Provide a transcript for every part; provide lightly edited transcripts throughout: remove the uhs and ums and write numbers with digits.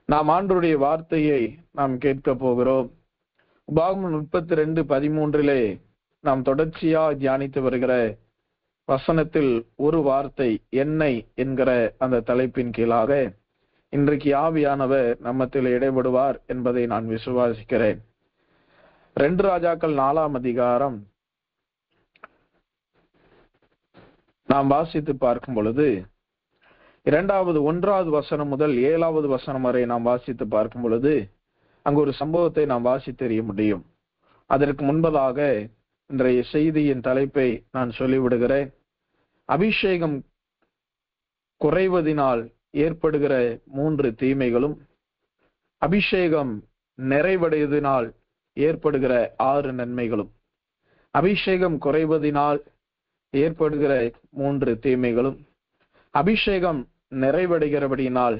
நாம் ஆண்டவருடைய வார்த்தையை நாம் கேட்க போகிறோம். உபாகமம் 32:13 நாம் தொடர்ச்சியா தியானித்து வருகிற வசனத்தில் ஒரு வார்த்தை எண்ணெய் என்கிற அந்த தலைப்பின் கீழாக இன்றைக்கு ஆவியானவர் நம்மத்தில் இடைபடுவார் என்பதை நான் விசுவாசிக்கிறேன். 2 ராஜாக்கள் 4ஆம் அதிகாரம் நாம் வாசித்து பார்க்கும் பொழுது 1வது வசனம் முதல் 7வது வசனம் வரை நாம் வாசித்து பார்க்கும் பொழுது அங்கு ஒரு சம்பவத்தை நாம் வாசித்தறிய முடியும். அதற்கு முன்பதாக இன்றைய செய்தியின் தலைப்பை நான் சொல்லிவிடுகிறேன். அபிஷேகம் குறைவதினால் ஏற்படுகிற 3 தீமைகளும், அபிஷேகம் நிறைவடைவதனால் ஏற்படுகிற 6 நன்மைகளும். அபிஷேகம் குறைவதினால் ஏற்படுகிற 3 தீமைகளும், அபிஷேகம் நிறைவடைகிறபடியினால்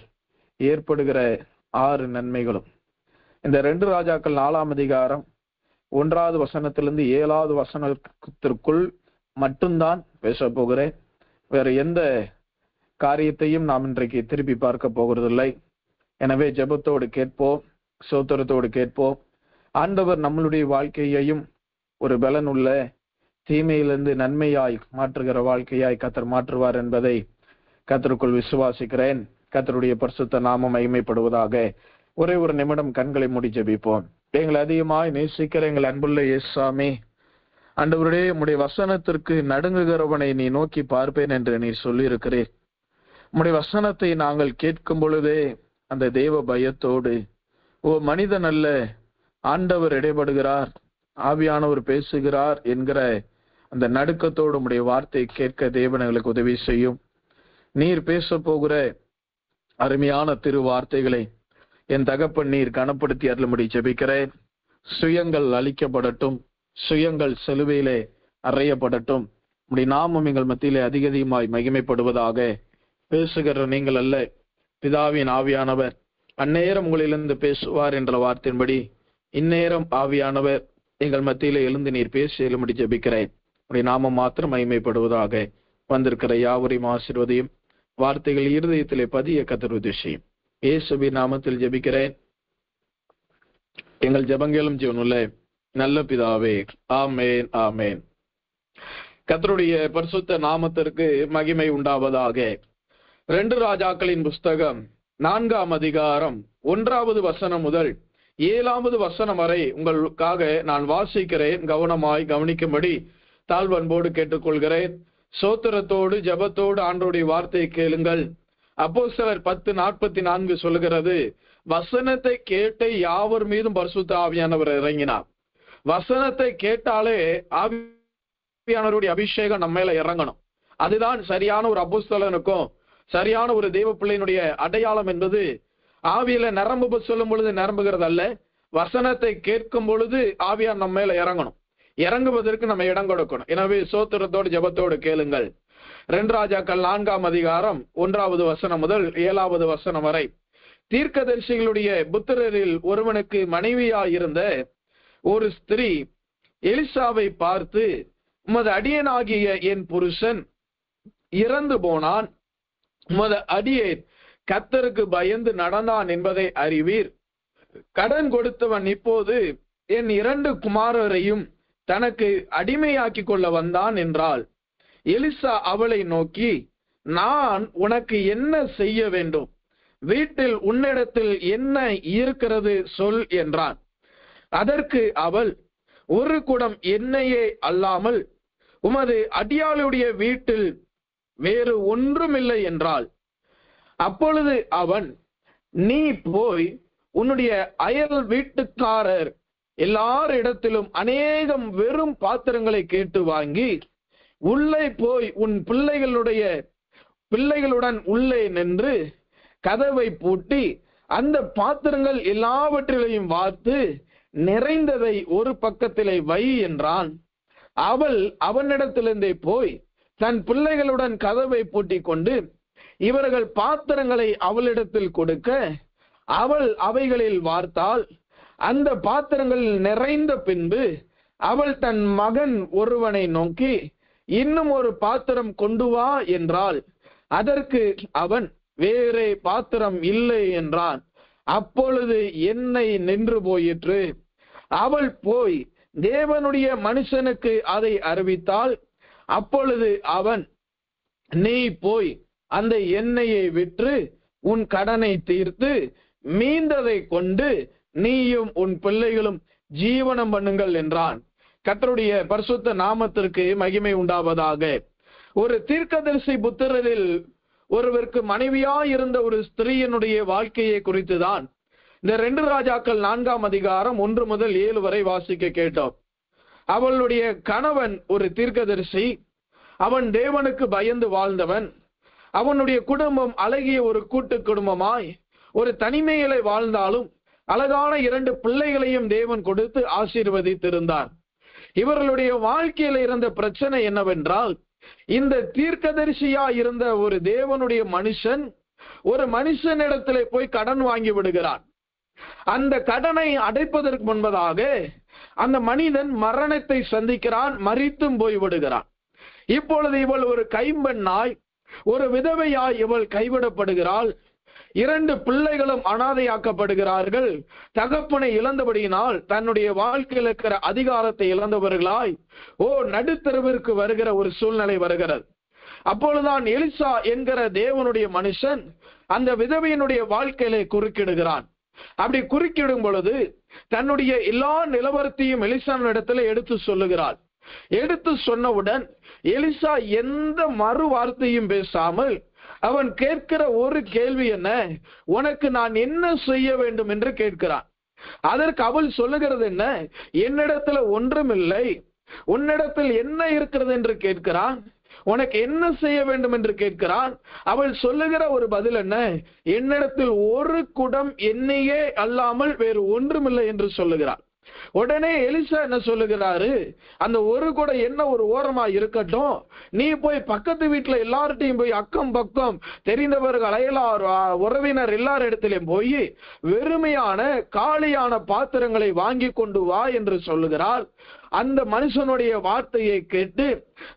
ஏற்படுகிற 6 நன்மைகளும். இந்த 2 ராஜாக்கள் 4ஆம் அதிகாரம் 1வது வசனத்திலிருந்து 7வது வசனத்திற்குள் மட்டும்தான் பேச போகிறேன். வேற எந்த காரியத்தையும் நாம் இன்றைக்கு திருப்பி பார்க்க போகிறதில்லை. எனவே ஜெபத்தோடு கேட்போம், சோத்திரத்தோடு கேட்போம். ஆண்டவர் நம்மளுடைய வாழ்க்கையையும் ஒரு பலனுள்ள தீமையிலிருந்து நன்மையாய் மாற்றுகிற வாழ்க்கையாய் கர்த்தர் மாற்றுவார் என்பதை கர்த்தருக்குள் விசுவாசிக்கிறேன். கர்த்தருடைய பரிசுத்த நாமம் மகிமைப்படுவதாக. ஒரே ஒரு நிமிடம் கண்களை மூடி ஜெபிப்போம். எங்களை அதிகமாய் நேசிக்கிற எங்கள் அன்புள்ள இயேசுவே, ஆண்டவரே, உம்முடைய வசனத்திற்கு நடுங்குகிறவனை நீ நோக்கி பார்ப்பேன் என்று நீ சொல்லியிருக்கிறீர். உம்முடைய வசனத்தை நாங்கள் கேட்கும் பொழுதே அந்த தேவ பயத்தோடு, ஓ மனிதன் அல்ல, ஆண்டவர் இடைபடுகிறார், ஆவியானவர் பேசுகிறார் என்கிற அந்த நடுக்கத்தோடு உம்முடைய வார்த்தை கேட்க தேவன் எங்களுக்கு உதவி செய்யும். நீர் பேச போகிற அருமையான திரு வார்த்தைகளை என் தகப்பன் நீர் கனப்படுத்தி அருளும்படி ஜெபிக்கிறேன். சுயங்கள் அழிக்கப்படட்டும், சுயங்கள் சிலுவையிலே அறையப்படட்டும். உம்முடைய நாமம் எங்கள் மத்தியிலே அதிகமாய் மகிமைப்படுவதாக. பேசுகிற நீங்கள் அல்ல, பிதாவின் ஆவியானவர் அந்நேரம் உங்களிலிருந்து பேசுவார் என்ற வார்த்தையின்படி இந்நேரம் ஆவியானவர் எங்கள் மத்தியிலே எழுந்து நீர் பேசி எழும்படி ஜெபிக்கிறேன். உடைய நாமம் மாத்திரம் மகிமைப்படுவதாக. வந்திருக்கிற யாவரையும் ஆசீர்வதியும், வார்த்தைகள் இருதயத்திலே பதிய கர்த்தர் உதவி செய்யும். இயேசுவின் நாமத்தில் ஜெபிக்கிறேன் எங்கள் ஜெபங்களும் ஜீவனுள்ள நல்ல பிதாவே, ஆமேன் ஆமேன். கர்த்தருடைய பரிசுத்த நாமத்திற்கு மகிமை உண்டாவதாக. 2 ராஜாக்களின் புஸ்தகம் 4ஆம் அதிகாரம் 1வது வசனம் முதல் 7வது வசனம் வரை உங்களுக்காக நான் வாசிக்கிறேன். கவனமாய் கவனிக்கும்படி தாழ்வன்போடு கேட்டுக்கொள்கிறேன். சோத்திரத்தோடு ஜெபத்தோடு ஆண்டவருடைய வார்த்தையை கேளுங்கள். அப்போஸ்தலர் 10:44 சொல்லுகிறது, வசனத்தை கேட்ட யாவர் மீதும் பரிசுத்த ஆவியானவர் இறங்கினார். வசனத்தை கேட்டாலே ஆவியானவருடைய அபிஷேகம் நம்ம மேல இறங்கணும். அதுதான் சரியான ஒரு அப்போஸ்தலனுக்கும் சரியான ஒரு தேவ பிள்ளையினுடைய அடையாளம் என்பது. ஆவியில நிரம்ப சொல்லும் பொழுது நிரம்புகிறது அல்ல, வசனத்தை கேட்கும் பொழுது ஆவியான் நம்ம மேல இறங்கணும். இறங்குவதற்கு நம்ம இடம் கொடுக்கணும். எனவே சோத்திரத்தோடு ஜெபத்தோடு கேளுங்கள். 2 ராஜாக்கள் 4ஆம் அதிகாரம் 1வது வசனம் முதல் 7வது வசனம் வரை. தீர்க்கதரிசிகளுடைய புத்திரரில் ஒருவனுக்கு மனைவியாயிருந்த ஒரு ஸ்திரீ எலிசாவை பார்த்து, உமது அடியனாகிய என் புருஷன் இறந்து போனான், உமது அடியேன் கர்த்தருக்கு பயந்து நடந்தான் என்பதை அறிவீர். கடன் கொடுத்தவன் இப்போது என் 2 குமாரரையும் தனக்கு அடிமையாக்கி கொள்ள வந்தான் என்றாள். எலிசா அவளை நோக்கி, நான் உனக்கு என்ன செய்ய வேண்டும்? வீட்டில் உன்னிடத்தில் என்ன இருக்கிறது சொல் என்றான். அதற்கு அவள், ஒரு குடம் எண்ணெயே அல்லாமல் உமது அடியாளுடைய வீட்டில் வேறு ஒன்றுமில்லை என்றாள். அப்பொழுது அவன், நீ போய் உன்னுடைய அயல் வீட்டுக்காரர் எல்லாரிடத்திலும் அநேகம் வெறும் பாத்திரங்களை கேட்டு வாங்கி உள்ளே போய் உன் பிள்ளைகளுடன் உள்ளே நின்று கதவை பூட்டி அந்த பாத்திரங்கள் எல்லாவற்றிலையும் வார்த்து நிறைந்ததை ஒரு பக்கத்திலே வை என்றான். அவள் அவனிடத்திலிருந்தே போய் தன் பிள்ளைகளுடன் கதவை பூட்டி கொண்டு இவர்கள் பாத்திரங்களை அவளிடத்தில் கொடுக்க அவள் அவைகளில் வார்த்தாள். அந்த பாத்திரங்கள் நிறைந்த பின்பு அவள் தன் மகன் ஒருவனை நோக்கி, இன்னும் ஒரு பாத்திரம் கொண்டு வா என்றாள். அதற்கு அவன், வேறே பாத்திரம் இல்லை என்றான். அப்பொழுது எண்ணெய் நின்று போயிற்று. அவள் போய் தேவனுடைய மனுஷனுக்கு அதை அறிவித்தாள். அப்பொழுது அவன், நீ போய் அந்த எண்ணெயை விற்று உன் கடனை தீர்த்து மீந்ததை கொண்டு நீயும் உன் பிள்ளைகளும் ஜீவனம் பண்ணுங்கள் என்றான். கர்த்தருடைய பரிசுத்த நாமத்திற்கு மகிமை உண்டாவதாக. ஒரு தீர்க்கதரிசி புத்திரரில் ஒருவருக்கு மனைவியாய் இருந்த ஒரு ஸ்திரீயினுடைய வாழ்க்கையை குறித்துதான் இந்த 2 ராஜாக்கள் 4ஆம் அதிகாரம் 1 முதல் 7 வரை வாசிக்க கேட்டோம். அவளுடைய கணவன் ஒரு தீர்க்கதரிசி. அவன் தேவனுக்கு பயந்து வாழ்ந்தவன். அவனுடைய குடும்பம் அழகிய ஒரு கூட்டு குடும்பமாய் ஒரு தனிமையிலே வாழ்ந்தாலும் அழகான 2 பிள்ளைகளையும் தேவன் கொடுத்து ஆசீர்வதித்திருந்தார். இவர்களுடைய வாழ்க்கையில இருந்த பிரச்சனை என்னவென்றால், இந்த தீர்க்கதரிசியா இருந்த ஒரு தேவனுடைய மனுஷன் ஒரு மனுஷனிடத்திலே போய் கடன் வாங்கி விடுகிறான். அந்த கடனை அடைப்பதற்கு முன்பதாக அந்த மனிதன் மரணத்தை சந்திக்கிறான், மரித்தும் போய் விடுகிறான். இப்பொழுது இவள் ஒரு கைம்பெண்ணாய், ஒரு விதவையாய் இவள் கைவிடப்படுகிறாள். 2 பிள்ளைகளும் அனாதையாக்கப்படுகிறார்கள். தகப்பனை இழந்தபடியினால் தன்னுடைய வாழ்க்கையில் இருக்கிற அதிகாரத்தை இழந்தவர்களாய் நடுத்தருவிற்கு வருகிற ஒரு சூழ்நிலை வருகிறது. அப்பொழுதுதான் எலிசா என்கிற தேவனுடைய மனுஷன் அந்த விதவையினுடைய வாழ்க்கையிலே குறுக்கிடுகிறான். அப்படி குறுக்கிடும் பொழுது தன்னுடைய எல்லா நிலவரத்தையும் எலிசாவின் இடத்துல எடுத்து சொல்லுகிறாள். எடுத்து சொன்னவுடன் எலிசா எந்த மறு வார்த்தையும் பேசாமல் அவன் கேட்கிற ஒரு கேள்வி என்ன, உனக்கு நான் என்ன செய்ய வேண்டும் என்று கேட்கிறான். அதற்கு அவள் சொல்லுகிறது என்ன, என்னிடத்துல ஒன்றுமில்லை, உன்னிடத்தில் என்ன இருக்கிறது என்று கேட்கிறான். உனக்கு என்ன செய்ய வேண்டும் என்று கேட்கிறான். அவள் சொல்லுகிற ஒரு பதில் என்ன, என்னிடத்தில் ஒரு குடம் எண்ணெயே அல்லாமல் வேறு ஒன்றுமில்லை என்று சொல்லுகிறான். உடனே எலிசா என்ன சொல்லுகிறாரு, அந்த ஒரு குடம் என்ன ஒரு ஓரமா இருக்கட்டும், நீ போய் பக்கத்து வீட்டுல எல்லார்ட்டையும் போய் அக்கம் பக்கம் தெரிந்தவர்கள் அயலார் உறவினர் எல்லார் இடத்திலையும் போய் வெறுமையான காலியான பாத்திரங்களை வாங்கி கொண்டு வா என்று சொல்லுகிறார். அந்த மனுஷனுடைய வார்த்தையை கேட்டு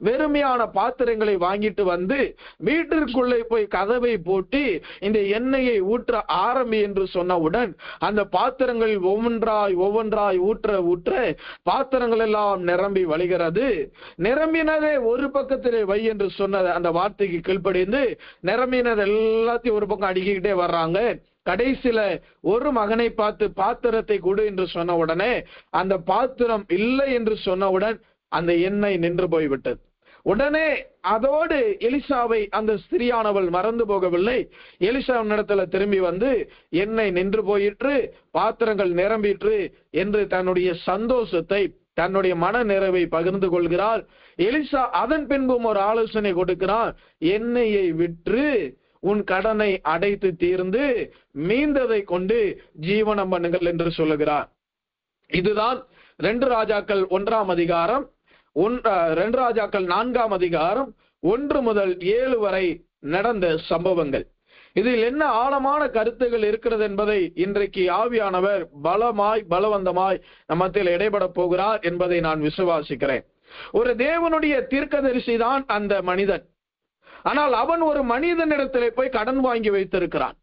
வெறுமையான பாத்திரங்களை வாங்கிட்டு வந்து வீட்டிற்குள்ளே போய் கதவை போட்டு இந்த எண்ணெயை ஊற்ற ஆரம்பி என்று சொன்னவுடன் அந்த பாத்திரங்கள் ஒவ்வொன்றாய் ஊற்ற பாத்திரங்கள் எல்லாம் நிரம்பி வழிகிறது. நிரம்பினதே ஒரு பக்கத்திலே வை என்று சொன்ன அந்த வார்த்தைக்கு கீழ்ப்படிந்து நிரம்பினது எல்லாத்தையும் ஒரு பக்கம் அடுக்கிக்கிட்டே வர்றாங்க. கடைசியில ஒரு மகனை பார்த்து பாத்திரத்தை கொடு என்று சொன்ன உடனே அந்த பாத்திரம் இல்லை என்று சொன்னவுடன் அந்த எண்ணெய் நின்று போய்விட்டது. உடனே அதோடு எலிசாவை அந்த ஸ்திரியானவள் மறந்து போகவில்லை. எலிசாவின் இடத்துல திரும்பி வந்து எண்ணெய் நின்று போயிற்று, பாத்திரங்கள் நிரம்பிற்று என்று தன்னுடைய சந்தோஷத்தை, தன்னுடைய மன நிறைவை பகிர்ந்து கொள்கிறார். எலிசா அதன் பின்பும் ஒரு ஆலோசனை கொடுக்கிறார், எண்ணெயை விற்று உன் கடனை அடைத்து தீர்ந்து மீந்ததை கொண்டு ஜீவனம் பண்ணுங்கள் என்று சொல்லுகிறார். இதுதான் 2 ராஜாக்கள் 1ஆம் அதிகாரம் 2 ராஜாக்கள் 4ஆம் அதிகாரம் 1 முதல் 7 வரை நடந்த சம்பவங்கள். இதில் என்ன ஆழமான கருத்துகள் இருக்கிறது என்பதை இன்றைக்கு ஆவியானவர் பலவந்தமாய் நம்மத்தில் இடைபட போகிறார் என்பதை நான் விசுவாசிக்கிறேன். ஒரு தேவனுடைய தீர்க்கதரிசி தான் அந்த மனிதன். ஆனால் அவன் ஒரு மனிதனிடத்திலே போய் கடன் வாங்கி வைத்திருக்கிறான்.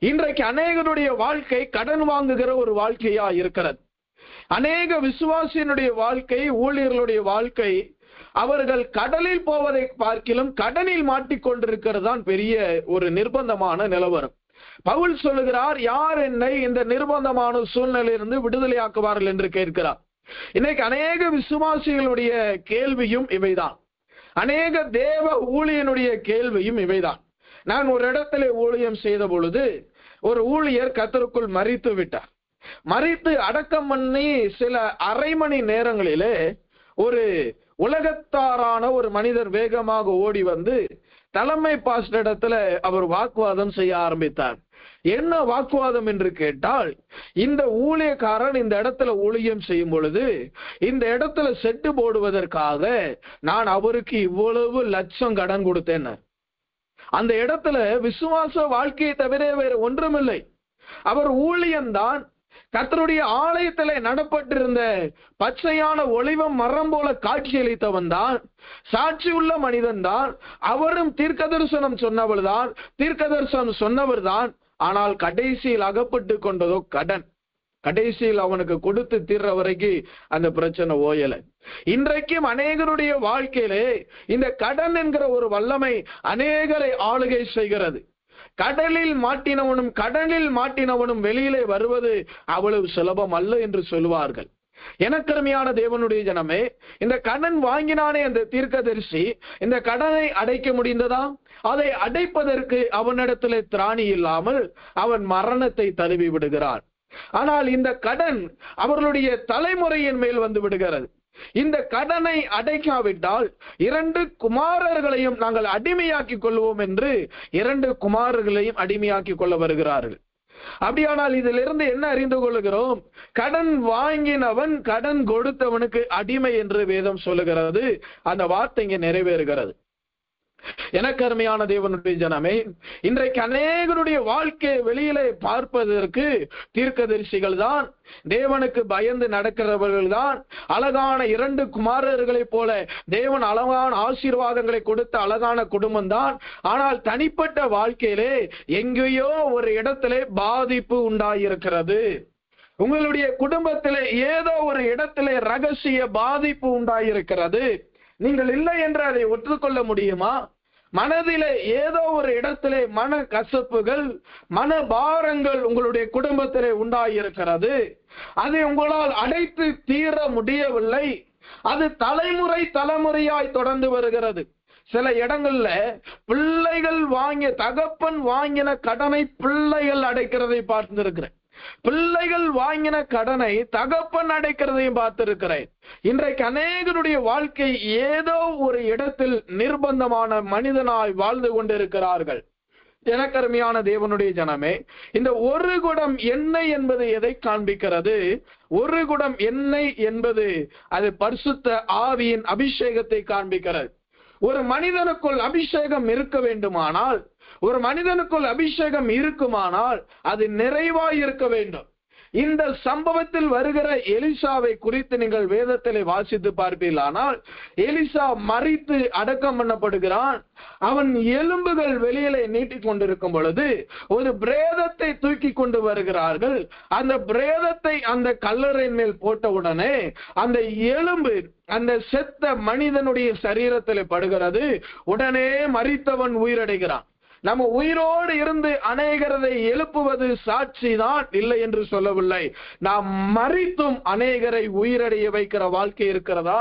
இன்றைக்கு அநேகருடைய வாழ்க்கை கடன் வாங்குகிற ஒரு வாழ்க்கையா இருக்கிறது. அநேக விசுவாசியினுடைய வாழ்க்கை, ஊழியர்களுடைய வாழ்க்கை, அவர்கள் கடலில் போவதை பார்க்கிலும் கடனில் மாட்டிக்கொண்டிருக்கிறது தான் பெரிய ஒரு நிர்பந்தமான நிலவரம். பவுல் சொல்லுகிறார், யார் என்னை இந்த நிர்பந்தமான சூழ்நிலையிலிருந்து விடுதலையாக்குவார்கள் என்று கேட்கிறார். இன்னைக்கு அநேக விசுவாசிகளுடைய கேள்வியும் இவைதான். அநேக தேவ ஊழியனுடைய கேள்வியும் இவைதான். நான் ஒரு இடத்துல ஊழியம் செய்த பொழுது ஒரு ஊழியர் கர்த்தருக்குள் மரித்து விட்டார். மரித்து அடக்கம் பண்ணி சில அரை மணி நேரங்களிலே ஒரு உலகத்தாரான ஒரு மனிதர் வேகமாக ஓடி வந்து தலைமை பாஸ்டர் இடத்துல அவர் வாக்குவாதம் செய்ய ஆரம்பித்தார். என்ன வாக்குவாதம் என்று கேட்டால், இந்த ஊழியக்காரன் இந்த இடத்துல ஊழியம் செய்யும் பொழுது இந்த இடத்துல செட்டு போடுவதற்காக நான் அவருக்கு இவ்வளவு லட்சம் கடன் கொடுத்தேன். அந்த இடத்துல விசுவாச வாழ்க்கையை தவிர வேறு ஒன்றுமில்லை. அவர் ஊழியம்தான். கர்த்தருடைய ஆலயத்திலே நடப்பட்டிருந்த பச்சையான ஒலிவ மரம் போல காட்சியளித்தவன் தான், சாட்சி உள்ள மனிதன் தான். அவரும் தீர்க்கதரிசனம் சொன்னவர் தான். ஆனால் கடைசியில் அகப்பட்டு கொண்டதோ கடன். கடைசியில் அவனுக்கு கொடுத்து தீர்ற வரைக்கும் அந்த பிரச்சனை ஓயல. இன்றைக்கும் அநேகருடைய வாழ்க்கையிலே இந்த கடன் என்கிற ஒரு வல்லமை அநேகரை ஆளுகை செய்கிறது. கடலில் மாட்டினவனும் வெளியிலே வருவது அவ்வளவு சுலபம் அல்ல என்று சொல்லுவார்கள். எனக்கருமையான தேவனுடைய ஜனமே, இந்த கடன் வாங்கினானே அந்த தீர்க்கதரிசி, இந்த கடனை அடைக்க முடிந்ததா? அதை அடைப்பதற்கு அவனிடத்திலே திராணி இல்லாமல் அவன் மரணத்தை தழுவி விடுகிறான். ஆனால் இந்த கடன் அவர்களுடைய தலைமுறையின் மேல் வந்து விடுகிறது. இந்த கடனை அடைக்காவிட்டால் 2 குமாரர்களையும் நாங்கள் அடிமையாக்கி கொள்வோம் என்று 2 குமாரர்களையும் அடிமையாக்கி கொள்ள வருகிறார்கள். அப்படியானால் இதிலிருந்து என்ன அறிந்து கொள்கிறோம்? கடன் வாங்கினவன் கடன் கொடுத்தவனுக்கு அடிமை என்று வேதம் சொல்லுகிறது. அந்த வார்த்தை இங்கே நிறைவேறுகிறது. எனக்கு அருமையான தேவனுடைய ஜனமே, இன்றைக்கு அநேகருடைய வாழ்க்கையை வெளியிலே பார்ப்பதற்கு தீர்க்கதரிசிகள் தான், தேவனுக்கு பயந்து நடக்கிறவர்கள் தான், அழகான 2 குமாரர்களைப் போல தேவன் அழகான ஆசீர்வாதங்களை கொடுத்த அழகான குடும்பம் தான். ஆனால் தனிப்பட்ட வாழ்க்கையிலே எங்கேயோ ஒரு இடத்திலே பாதிப்பு உண்டாயிருக்கிறது. உங்களுடைய குடும்பத்திலே ஏதோ ஒரு இடத்திலே ரகசிய பாதிப்பு உண்டாயிருக்கிறது. நீங்கள் இல்லை என்று அதை ஒற்றுக்கொள்ள முடியுமா? மனதிலே ஏதோ ஒரு இடத்திலே மன கசப்புகள், மன பாரங்கள் உங்களுடைய குடும்பத்திலே உண்டாயிருக்கிறது. அதை உங்களால் அடைத்து தீர முடியவில்லை. அது தலைமுறையாய் தொடர்ந்து வருகிறது. சில இடங்கள்ல பிள்ளைகள் தகப்பன் வாங்கின கடனை பிள்ளைகள் அடைக்கிறதை பார்த்திருக்கிறேன். பிள்ளைகள் வாங்கின கடனை தகப்பன் அடைக்கிறதையும் பார்த்திருக்கிறேன். இன்றைக்கு அநேகருடைய வாழ்க்கை ஏதோ ஒரு இடத்தில் நிர்பந்தமான மனிதனாய் வாழ்ந்து கொண்டிருக்கிறார்கள். எனக்கருமையான தேவனுடைய ஜனமே, இந்த 1 குடம் எண்ணெய் என்பது எதை காண்பிக்கிறது? 1 குடம் எண்ணெய் என்பது அது பரிசுத்த ஆவியின் அபிஷேகத்தை காண்பிக்கிறது. ஒரு மனிதனுக்குள் அபிஷேகம் இருக்க வேண்டுமானால், ஒரு மனிதனுக்குள் அபிஷேகம் இருக்குமானால் அது நிறைவாய் இருக்க வேண்டும். இந்த சம்பவத்தில் வருகிற எலிசாவை குறித்து நீங்கள் வேதத்திலே வாசித்து பார்ப்பீர்களானால், எலிசா மரித்து அடக்கம் பண்ணப்படுகிறான். அவன் எலும்புகள் வெளியிலே நீட்டிக் கொண்டிருக்கும் பொழுது ஒரு பிரேதத்தை தூக்கி கொண்டு வருகிறார்கள். அந்த பிரேதத்தை அந்த கல்லறையின் மேல் போட்ட உடனே அந்த எலும்பு அந்த செத்த மனிதனுடைய சரீரத்திலே படுகிறது. உடனே மரித்தவன் உயிரடைகிறான். நம்ம உயிரோடு இருந்து அநேகரை எழுப்புவது சாட்சிதான், இல்லை என்று சொல்லவில்லை. நாம் மரித்தும் அநேகரை உயிரடைய வைக்கிற வாழ்க்கை இருக்கிறதா?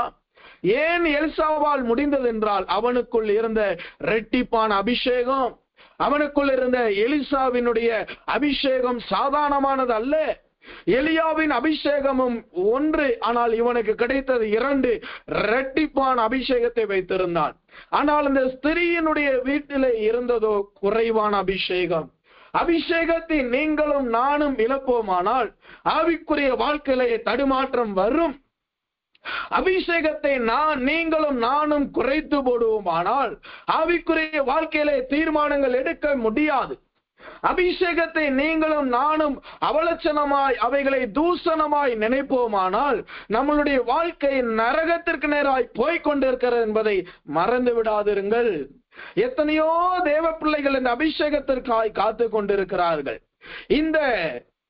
ஏன் எலிசாவால் முடிந்தது என்றால், அவனுக்குள் இருந்த இரட்டிப்பான அபிஷேகம், அவனுக்குள் இருந்த எலிசாவினுடைய அபிஷேகம் சாதாரணமானது அல்ல. எலியாவின் அபிஷேகமும் 1, ஆனால் இவனுக்கு கிடைத்தது 2 இரட்டிப்பான அபிஷேகத்தை வைத்திருந்தான். ஆனால் இந்த ஸ்திரீயினுடைய வீட்டிலே இருந்ததோ குறைவான அபிஷேகம். அபிஷேகத்தை நீங்களும் நானும் இழப்போமானால் ஆவிக்குரிய வாழ்க்கையிலே தடுமாற்றம் வரும். அபிஷேகத்தை நீங்களும் நானும் குறைத்து போடுவோமானால் ஆவிக்குரிய வாழ்க்கையிலே தீர்மானங்கள் எடுக்க முடியாது. அபிஷேகத்தை நீங்களும் நானும் அவலட்சணமாய் அவைகளை தூஷணமாய் நினைப்போமானால் நம்மளுடைய வாழ்க்கை நரகத்திற்கு நேராய் போய்கொண்டிருக்கிறது என்பதை மறந்து விடாதிருங்கள். எத்தனையோ தேவ பிள்ளைகள் இந்த அபிஷேகத்திற்காய் காத்து கொண்டிருக்கிறார்கள். இந்த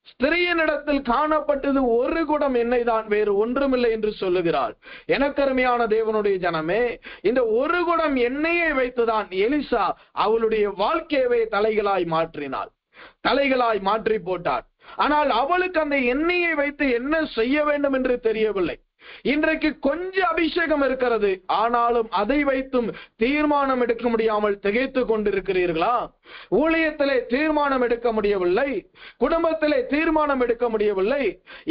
ஸ்திரீயினிடத்தில் காணப்பட்டது 1 குடம் எண்ணெய் தான், வேறு ஒன்றுமில்லை என்று சொல்லுகிறாள். எனக்கருமையான தேவனுடைய ஜனமே, இந்த 1 குடம் எண்ணெயை வைத்துதான் எலிசா அவளுடைய வாழ்க்கையை தலைகளாய் மாற்றி போட்டார். ஆனால் அவளுக்கு அந்த எண்ணெயை வைத்து என்ன செய்ய வேண்டும் என்று தெரியவில்லை. இன்றைக்கு கொஞ்சம் அபிஷேகம் இருக்கிறது, ஆனாலும் அதை வைத்தும் தீர்மானம் எடுக்க முடியாமல் திகைத்து கொண்டிருக்கிறீர்களா? ஊழியத்திலே தீர்மானம் எடுக்க முடியவில்லை, குடும்பத்திலே தீர்மானம் எடுக்க முடியவில்லை.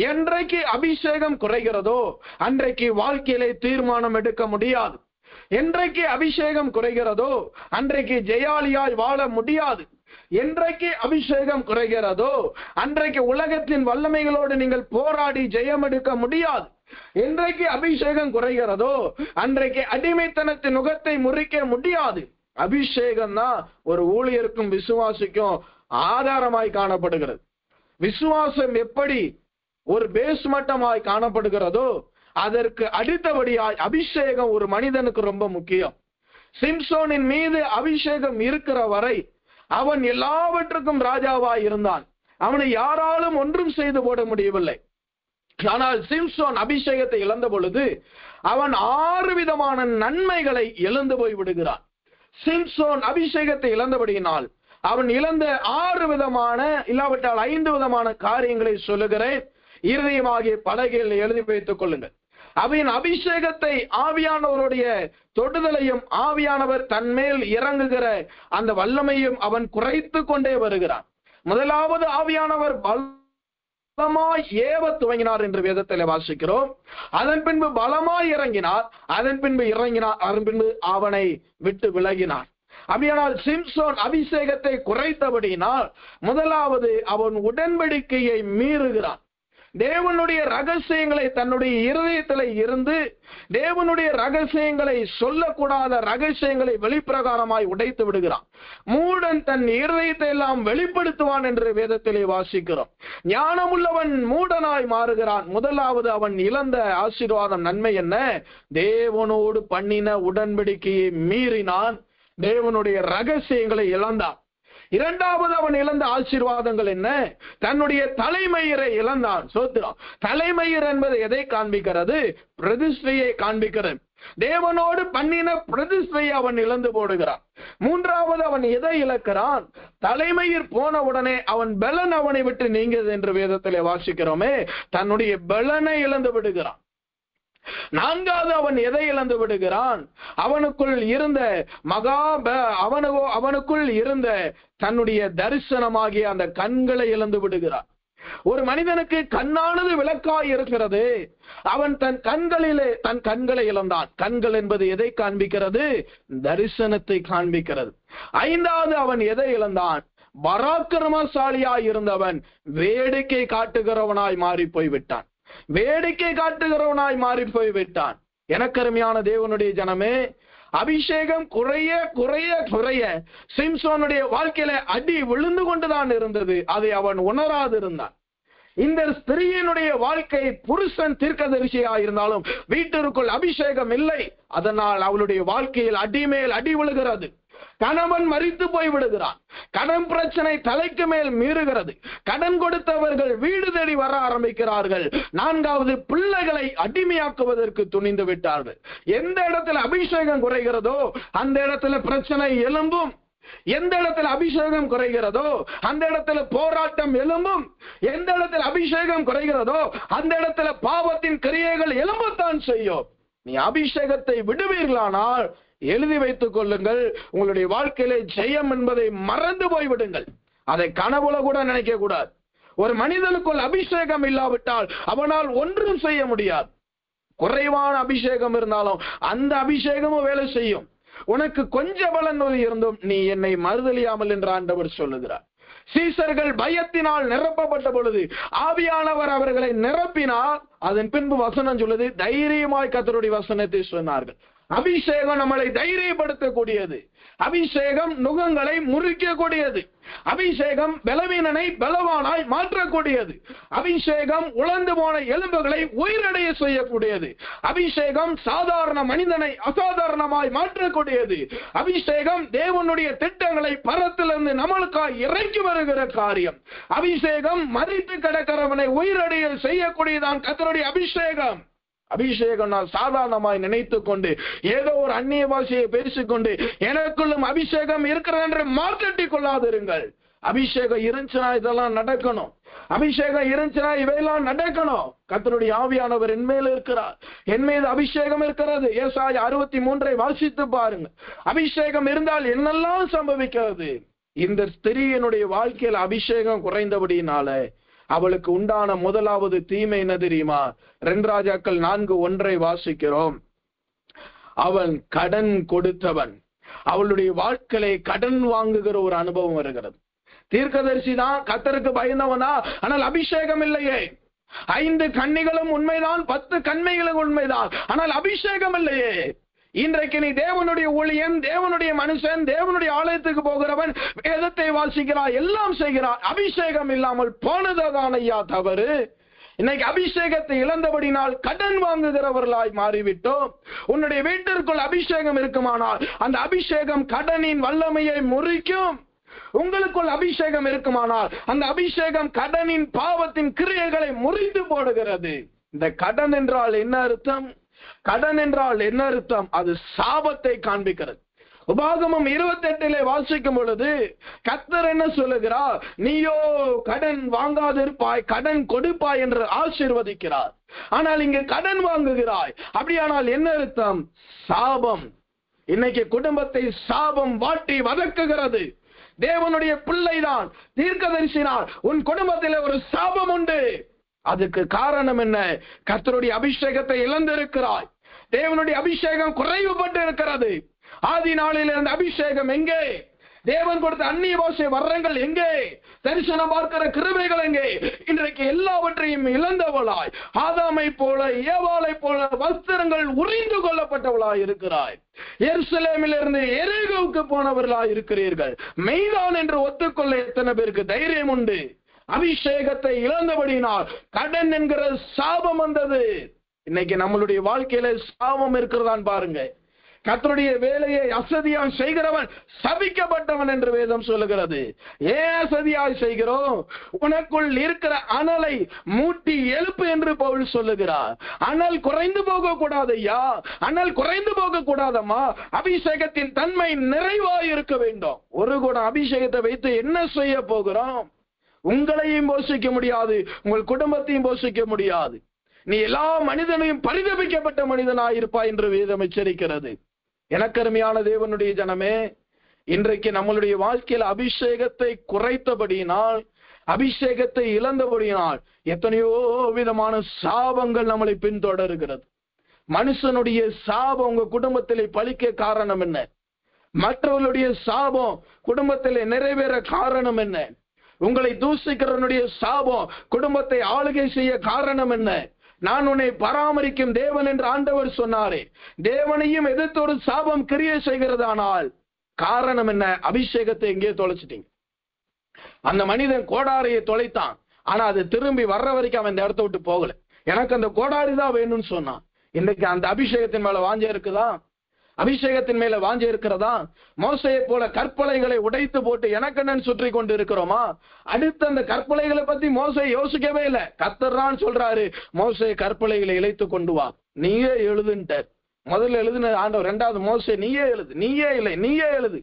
என்றைக்கு அபிஷேகம் குறைகிறதோ அன்றைக்கு வாழ்க்கையிலே தீர்மானம் எடுக்க முடியாது. என்றைக்கு அபிஷேகம் குறைகிறதோ அன்றைக்கு ஜெயாலியாய் வாழ முடியாது. என்றைக்கு அபிஷேகம் குறைகிறதோ அன்றைக்கு உலகத்தின் வல்லமைகளோடு நீங்கள் போராடி ஜெயம் எடுக்க முடியாது. என்றைக்கு அபிஷேகம் குறைகிறதோ அன்றைக்கு அடிமைத்தனத்தின் நுகத்தை முறிக்க முடியாது. அபிஷேகம் தான் ஒரு ஊழியருக்கும் விசுவாசிக்கும் ஆதாரமாய் காணப்படுகிறது. விசுவாசம் எப்படி ஒரு பேஸ் மட்டமாய் காணப்படுகிறதோ அதற்கு அடுத்தபடியாய் அபிஷேகம் ஒரு மனிதனுக்கு ரொம்ப முக்கியம். சிம்சோனின் மீது அபிஷேகம் இருக்கிற வரை அவன் எல்லாவற்றுக்கும் ராஜாவாய் இருந்தான். அவனை யாராலும் ஒன்றும் செய்து போட முடியவில்லை. ஆனால் சிம்சோன் அபிஷேகத்தை இழந்த பொழுது அவன் 6 விதமான நன்மைகளை இழந்து போய் விடுகிறான். சிம்சோன் அபிஷேகத்தை இழந்தபடியினால் அவன் இழந்த 6 விதமான, இல்லாவிட்டால் 5 விதமான காரியங்களை சொல்லுகிறேன். இருதயமாகிய பலகையில் எழுதி வைத்துக் கொள்ளுங்கள். அவன் அபிஷேகத்தை, ஆவியானவருடைய தொடுதலையும் ஆவியானவர் தன்மேல் இறங்குகிற அந்த வல்லமையும் அவன் குறைத்து கொண்டே வருகிறான். முதலாவது ஆவியானவர் பலமாய் ஏவ துவங்கினார் என்று வேதத்தில் வாசிக்கிறோம். அதன் பின்பு பலமாய் இறங்கினார், அதன் பின்பு அவனை விட்டு விலகினார். அப்படியானால் சிம்சோன் அபிஷேகத்தை குறைத்தபடியினால் முதலாவது அவன் உடன்படிக்கையை மீறுகிறான். தேவனுடைய ரகசியங்களை தன்னுடைய இருதயத்தில் இருந்து தேவனுடைய ரகசியங்களை சொல்லக்கூடாத ரகசியங்களை வெளிப்பிரகாரமாய் உடைத்து விடுகிறான். மூடன் தன் இருதயத்தை எல்லாம் வெளிப்படுத்துவான் என்று வேதத்திலே வாசிக்கிறோம். ஞானமுள்ளவன் மூடனாய் மாறுகிறான். முதலாவது அவன் இழந்த ஆசீர்வாதம் நன்மை என்ன? தேவனோடு பண்ணின உடன்படிக்கையை மீறினான், தேவனுடைய ரகசியங்களை இழந்தான். இரண்டாவது அவன் இழந்த ஆசீர்வாதங்கள் என்ன? தன்னுடைய தலைமயிரை இழந்தான். சோத்திரம். தலைமயிர் என்பது எதை காண்பிக்கிறது? பிரதிஷ்டையை காண்பிக்கிறது. தேவனோடு பண்ணின பிரதிஷ்டையை அவன் இழந்து போடுகிறான். மூன்றாவது அவன் எதை இழக்கிறான்? தலைமயிர் போன உடனே அவன் பலன் அவனை விட்டு நீங்கியது என்று வேதத்திலே வாசிக்கிறோமே, தன்னுடைய பலனை இழந்து விடுகிறான். நான்காவது அவன் எதை இழந்து விடுகிறான்? அவனுக்குள் இருந்த அவனுக்குள் இருந்த தன்னுடைய தரிசனமாகிய அந்த கண்களை இழந்து விடுகிறான். ஒரு மனிதனுக்கு கண்ணானது விளக்காய் இருக்கிறது. அவன் தன் கண்களை இழந்தான். கண்கள் என்பது எதை காண்பிக்கிறது? தரிசனத்தை காண்பிக்கிறது. ஐந்தாவது அவன் எதை இழந்தான்? பராக்கிரமசாலியாய் இருந்தவன் வேடிக்கை காட்டுகிறவனாய் மாறி போய்விட்டான். வேடிக்கை காட்டுகிறவனாய் மாறி போய்விட்டான். எனக்கருமையான தேவனுடைய ஜனமே, அபிஷேகம் குறைய குறைய குறைய சிம்சோனுடைய வாழ்க்கையில அடி விழுந்து கொண்டுதான் இருந்தது. அதை அவன் உணராது இருந்தான். இந்த ஸ்திரீயினுடைய வாழ்க்கை புருஷன் தீர்க்கதரிசியாக இருந்தாலும் வீட்டிற்குள் அபிஷேகம் இல்லை. அதனால் அவளுடைய வாழ்க்கையில் அடிமேல் அடி விழுகிறது. கணவன் மரித்து போய் விடுகிறான். கடன் பிரச்சனை தலைக்கு மேல் மீறுகிறது. கடன் கொடுத்தவர்கள் வீடு தேடி வர ஆரம்பிக்கிறார்கள். நான்காவது, பிள்ளைகளை அடிமையாக்குவதற்கு துணிந்து விட்டார்கள். எந்த இடத்துல அபிஷேகம் குறைகிறதோ அந்த இடத்துல பிரச்சனை எழும்பும். எந்த இடத்துல அபிஷேகம் குறைகிறதோ அந்த இடத்துல போராட்டம் எழும்பும். எந்த இடத்துல அபிஷேகம் குறைகிறதோ அந்த இடத்துல பாவத்தின் கிரியைகள் எழும்பத்தான் செய்யும். நீ அபிஷேகத்தை விடுவீர்களானால் எழுதி வைத்துக் கொள்ளுங்கள், உங்களுடைய வாழ்க்கையிலே ஜெயம் என்பதை மறந்து போய்விடுங்கள். அதை கனவுல கூட நினைக்க கூடாது. ஒரு மனிதனுக்குள் அபிஷேகம் இல்லாவிட்டால் அவனால் ஒன்றும் செய்ய முடியாது. குறைவான அபிஷேகம் இருந்தாலும் அந்த அபிஷேகமும் வேலை செய்யும். உனக்கு கொஞ்ச பலன் இருந்தும் நீ என்னை மறுதலியாமல் என்று ஆண்டவர் சொல்லுகிறார். சீசர்கள் பயத்தினால் நிரப்பப்பட்ட பொழுது ஆவியானவர் அவர்களை நிரப்பினார். அதன் பின்பு வசனம் சொல்லுது, தைரியமாய் கர்த்தருடைய வசனத்தை சொன்னார்கள். அபிஷேகம் நம்மளை தைரியப்படுத்தக்கூடியது. அபிஷேகம் நுகங்களை முறிக்கக்கூடியது. அபிஷேகம் பலவீனனை பலவானாய் மாற்றக்கூடியது. அபிஷேகம் உலர்ந்து போன எலும்புகளை உயிரடைய செய்யக்கூடியது. அபிஷேகம் சாதாரண மனிதனை அசாதாரணமாய் மாற்றக்கூடியது. அபிஷேகம் தேவனுடைய திட்டங்களை பரத்திலிருந்து நம்மளுக்காய் இறக்கி வருகிற காரியம். அபிஷேகம் மரித்து கிடக்கிறவனை உயிரடைய செய்யக்கூடியதான் கர்த்தருடைய அபிஷேகம். அபிஷேகம் நான் சாதாரணமாய் நினைத்துக் கொண்டு ஏதோ ஒரு அந்நிய பாஷையை பேசிக்கொண்டு எனக்குள்ளும் அபிஷேகம் இருக்கிறது என்று மாற்றட்டிக் கொள்ளாதிருங்கள். அபிஷேகம் இருந்துச்சுன்னா இதெல்லாம் நடக்கணும். அபிஷேகம் இருந்துச்சுன்னா இவையெல்லாம் நடக்கணும். கர்த்தருடைய ஆவியானவர் என் மேல் இருக்கிறார், என் மீது அபிஷேகம் இருக்கிறது. ஏசாயா 63 வாசித்து பாருங்க. அபிஷேகம் இருந்தால் என்னெல்லாம் சம்பவிக்கிறது. இந்த ஸ்திரீயினுடைய வாழ்க்கையில் அபிஷேகம் குறைந்தபடியினால அவளுக்கு உண்டான முதலாவது தீமை என்ன தெரியுமா? 2 ராஜாக்கள் 4:1 வாசிக்கிறோம். அவன் கடன் கொடுத்தவன். அவளுடைய வாழ்க்கையை கடன் வாங்குகிற ஒரு அனுபவம் வருகிறது. தீர்க்கதரிசி தான், கர்த்தருக்கு பயந்தவனா, ஆனால் அபிஷேகம் இல்லையே. 5 கன்னிகளும் உண்மைதான், 10 கன்மைகளும் உண்மைதான், ஆனால் அபிஷேகம் இல்லையே. இன்றைக்கு நீ தேவனுடைய ஊழியன், தேவனுடைய மனுஷன், தேவனுடைய ஆலயத்துக்கு போகிறவன், வேதத்தை வாசிக்கிறான், எல்லாம் செய்கிறான், அபிஷேகம் இல்லாமல் போனதான் ஐயா தவறு. இன்னைக்கு அபிஷேகத்தை இழந்தபடினால் கடன் வாங்குகிறவர்களாய் மாறிவிட்டோம். உன்னுடைய வீட்டிற்குள் அபிஷேகம் இருக்குமானால் அந்த அபிஷேகம் கடனின் வல்லமையை முறிக்கும். உங்களுக்குள் அபிஷேகம் இருக்குமானால் அந்த அபிஷேகம் கடனின் பாவத்தின் கிரியைகளை முறித்து போடுகிறது. இந்த கடன் என்றால் என்ன அர்த்தம்? கடன் என்றால் என்ன அர்த்தம்? அது சாபத்தை காண்பிக்கிறது. உபாகமம் 28 வாசிக்கும் பொழுது கர்த்தர் என்ன சொல்லுகிறார்? நீயோ கடன் வாங்காதிருப்பாய், கடன் கொடுப்பாய் என்று ஆசீர்வதிக்கிறார். ஆனால் இங்கு கடன் வாங்குகிறாய். அப்படியானால் என்ன அர்த்தம்? சாபம். இன்னைக்கு குடும்பத்தை சாபம் வாட்டி வதக்குகிறது. தேவனுடைய பிள்ளைதான், தீர்க்கதரிசினால் உன் குடும்பத்தில் ஒரு சாபம் உண்டு. அதுக்கு காரணம் என்ன? கர்த்தருடைய அபிஷேகத்தை இழந்திருக்கிறாய். தேவனுடைய அபிஷேகம் குறைவுபட்டு இருக்கிறது. ஆதி நாளில் இருந்த அபிஷேகம் எங்கே? தேவன் கொடுத்த அந்நிய பாஷை வரங்கள் எங்கே? தரிசனம் பார்க்கிற கிருபைகள் எங்கே? இன்றைக்கு எல்லாவற்றையும் இழந்தவளாய், ஆதாமை போல ஏவாளை போல வஸ்திரங்கள் உறிந்து கொள்ளப்பட்டவளாய் இருக்கிறாய். எருசலேமில் இருந்து எரிகோவுக்கு போனவர்களாய் இருக்கிறீர்கள். மெய்தான் என்று ஒத்துக்கொள்ள எத்தனை பேருக்கு தைரியம் உண்டு? அபிஷேகத்தை இழந்தபடினால் கடன் என்கிற சாபம் வந்தது. இன்னைக்கு நம்மளுடைய வாழ்க்கையில சாபம் இருக்கிறதான் பாருங்க. கர்த்தருடைய வேலையை அசதியாய் செய்கிறவன் சபிக்கப்பட்டவன் என்று வேதம் சொல்லுகிறது. ஏன் அசதியாய் செய்கிறோம்? உனக்குள் இருக்கிற அனலை மூட்டி எழுப்பு என்று பவுல் சொல்லுகிறார். அனல் குறைந்து போக கூடாதையா, அனல் குறைந்து போக கூடாதம்மா. அபிஷேகத்தின் தன்மை நிறைவாய் இருக்க வேண்டும். ஒரு குடம் அபிஷேகத்தை வைத்து என்ன செய்ய போகிறோம்? உங்களையும் போஷிக்க முடியாது, உங்கள் குடும்பத்தையும் போஷிக்க முடியாது. நீ எல்லா மனிதனையும் பரிதபிக்கப்பட்ட மனிதனாய் இருப்பாய் என்று வேதம் எச்சரிக்கிறது. எனக்கருமையான தேவனுடைய ஜனமே, இன்றைக்கு நம்மளுடைய வாழ்க்கையில் அபிஷேகத்தை குறைத்தபடியினால், அபிஷேகத்தை இழந்தபடியினால் எத்தனையோ விதமான சாபங்கள் நம்மளை பின்தொடர்கிறது. மனுஷனுடைய சாபம் உங்க குடும்பத்திலே பலிக்க காரணம் என்ன? மற்றவர்களுடைய சாபம் குடும்பத்திலே நிறைவேற காரணம் என்ன? உங்களை தூசிக்கிறவனுடைய சாபம் குடும்பத்தை ஆளுகை செய்ய காரணம் என்ன? நான் உன்னை பராமரிக்கும் தேவன் என்று ஆண்டவர் சொன்னாரே. தேவனையும் எதிர்த்து ஒரு சாபம் கிரியை செய்கிறதானால் காரணம் என்ன? அபிஷேகத்தை எங்கே தொலைச்சிட்டீங்க. அந்த மனிதன் கோடாரியை தொலைத்தான், ஆனா அது திரும்பி வர்ற வரைக்கும் அவன் இந்த இடத்த விட்டு போகல. எனக்கு அந்த கோடாரி தான் வேணும்னு சொன்னான். இன்னைக்கு அந்த அபிஷேகத்தின் மேல வாஞ்ச இருக்குதா? அபிஷேகத்தின் மேல வாஞ்ச இருக்கிறதா? மோசையை போல கற்பலைகளை உடைத்து போட்டு எனக்கென்னு சுற்றி கொண்டு இருக்கிறோமா? அடுத்த அந்த கற்பலைகளை பத்தி மோசை யோசிக்கவே இல்லை. கர்த்தர் தான் சொல்றாரு, மோசை கற்பலைகளை இழைத்து கொண்டு வா, நீயே எழுதுன்ட்டார். முதல்ல எழுதுன ஆண்டவர், ரெண்டாவது மோசை நீயே எழுது, நீயே எழுது.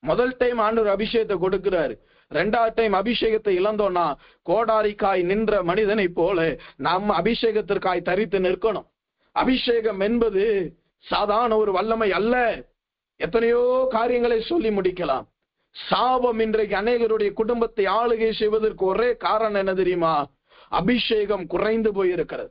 முதல் டைம் ஆண்டவர் அபிஷேகத்தை கொடுக்கிறாரு. ரெண்டாவது டைம் அபிஷேகத்தை இழந்தோம்னா கோடாரிக்காய் நின்ற மனிதனை போல நம்ம அபிஷேகத்திற்காய் தரித்து நிற்கணும். அபிஷேகம் என்பது சாதாரண ஒரு வல்லமை அல்ல. எத்தனையோ காரியங்களை சொல்லி முடிக்கலாம். சாபம் இன்றைக்கு அநேகருடைய குடும்பத்தை ஆளுகை செய்வதற்கு ஒரே காரணம் என்ன தெரியுமா? அபிஷேகம் குறைந்து போயிருக்கிறது.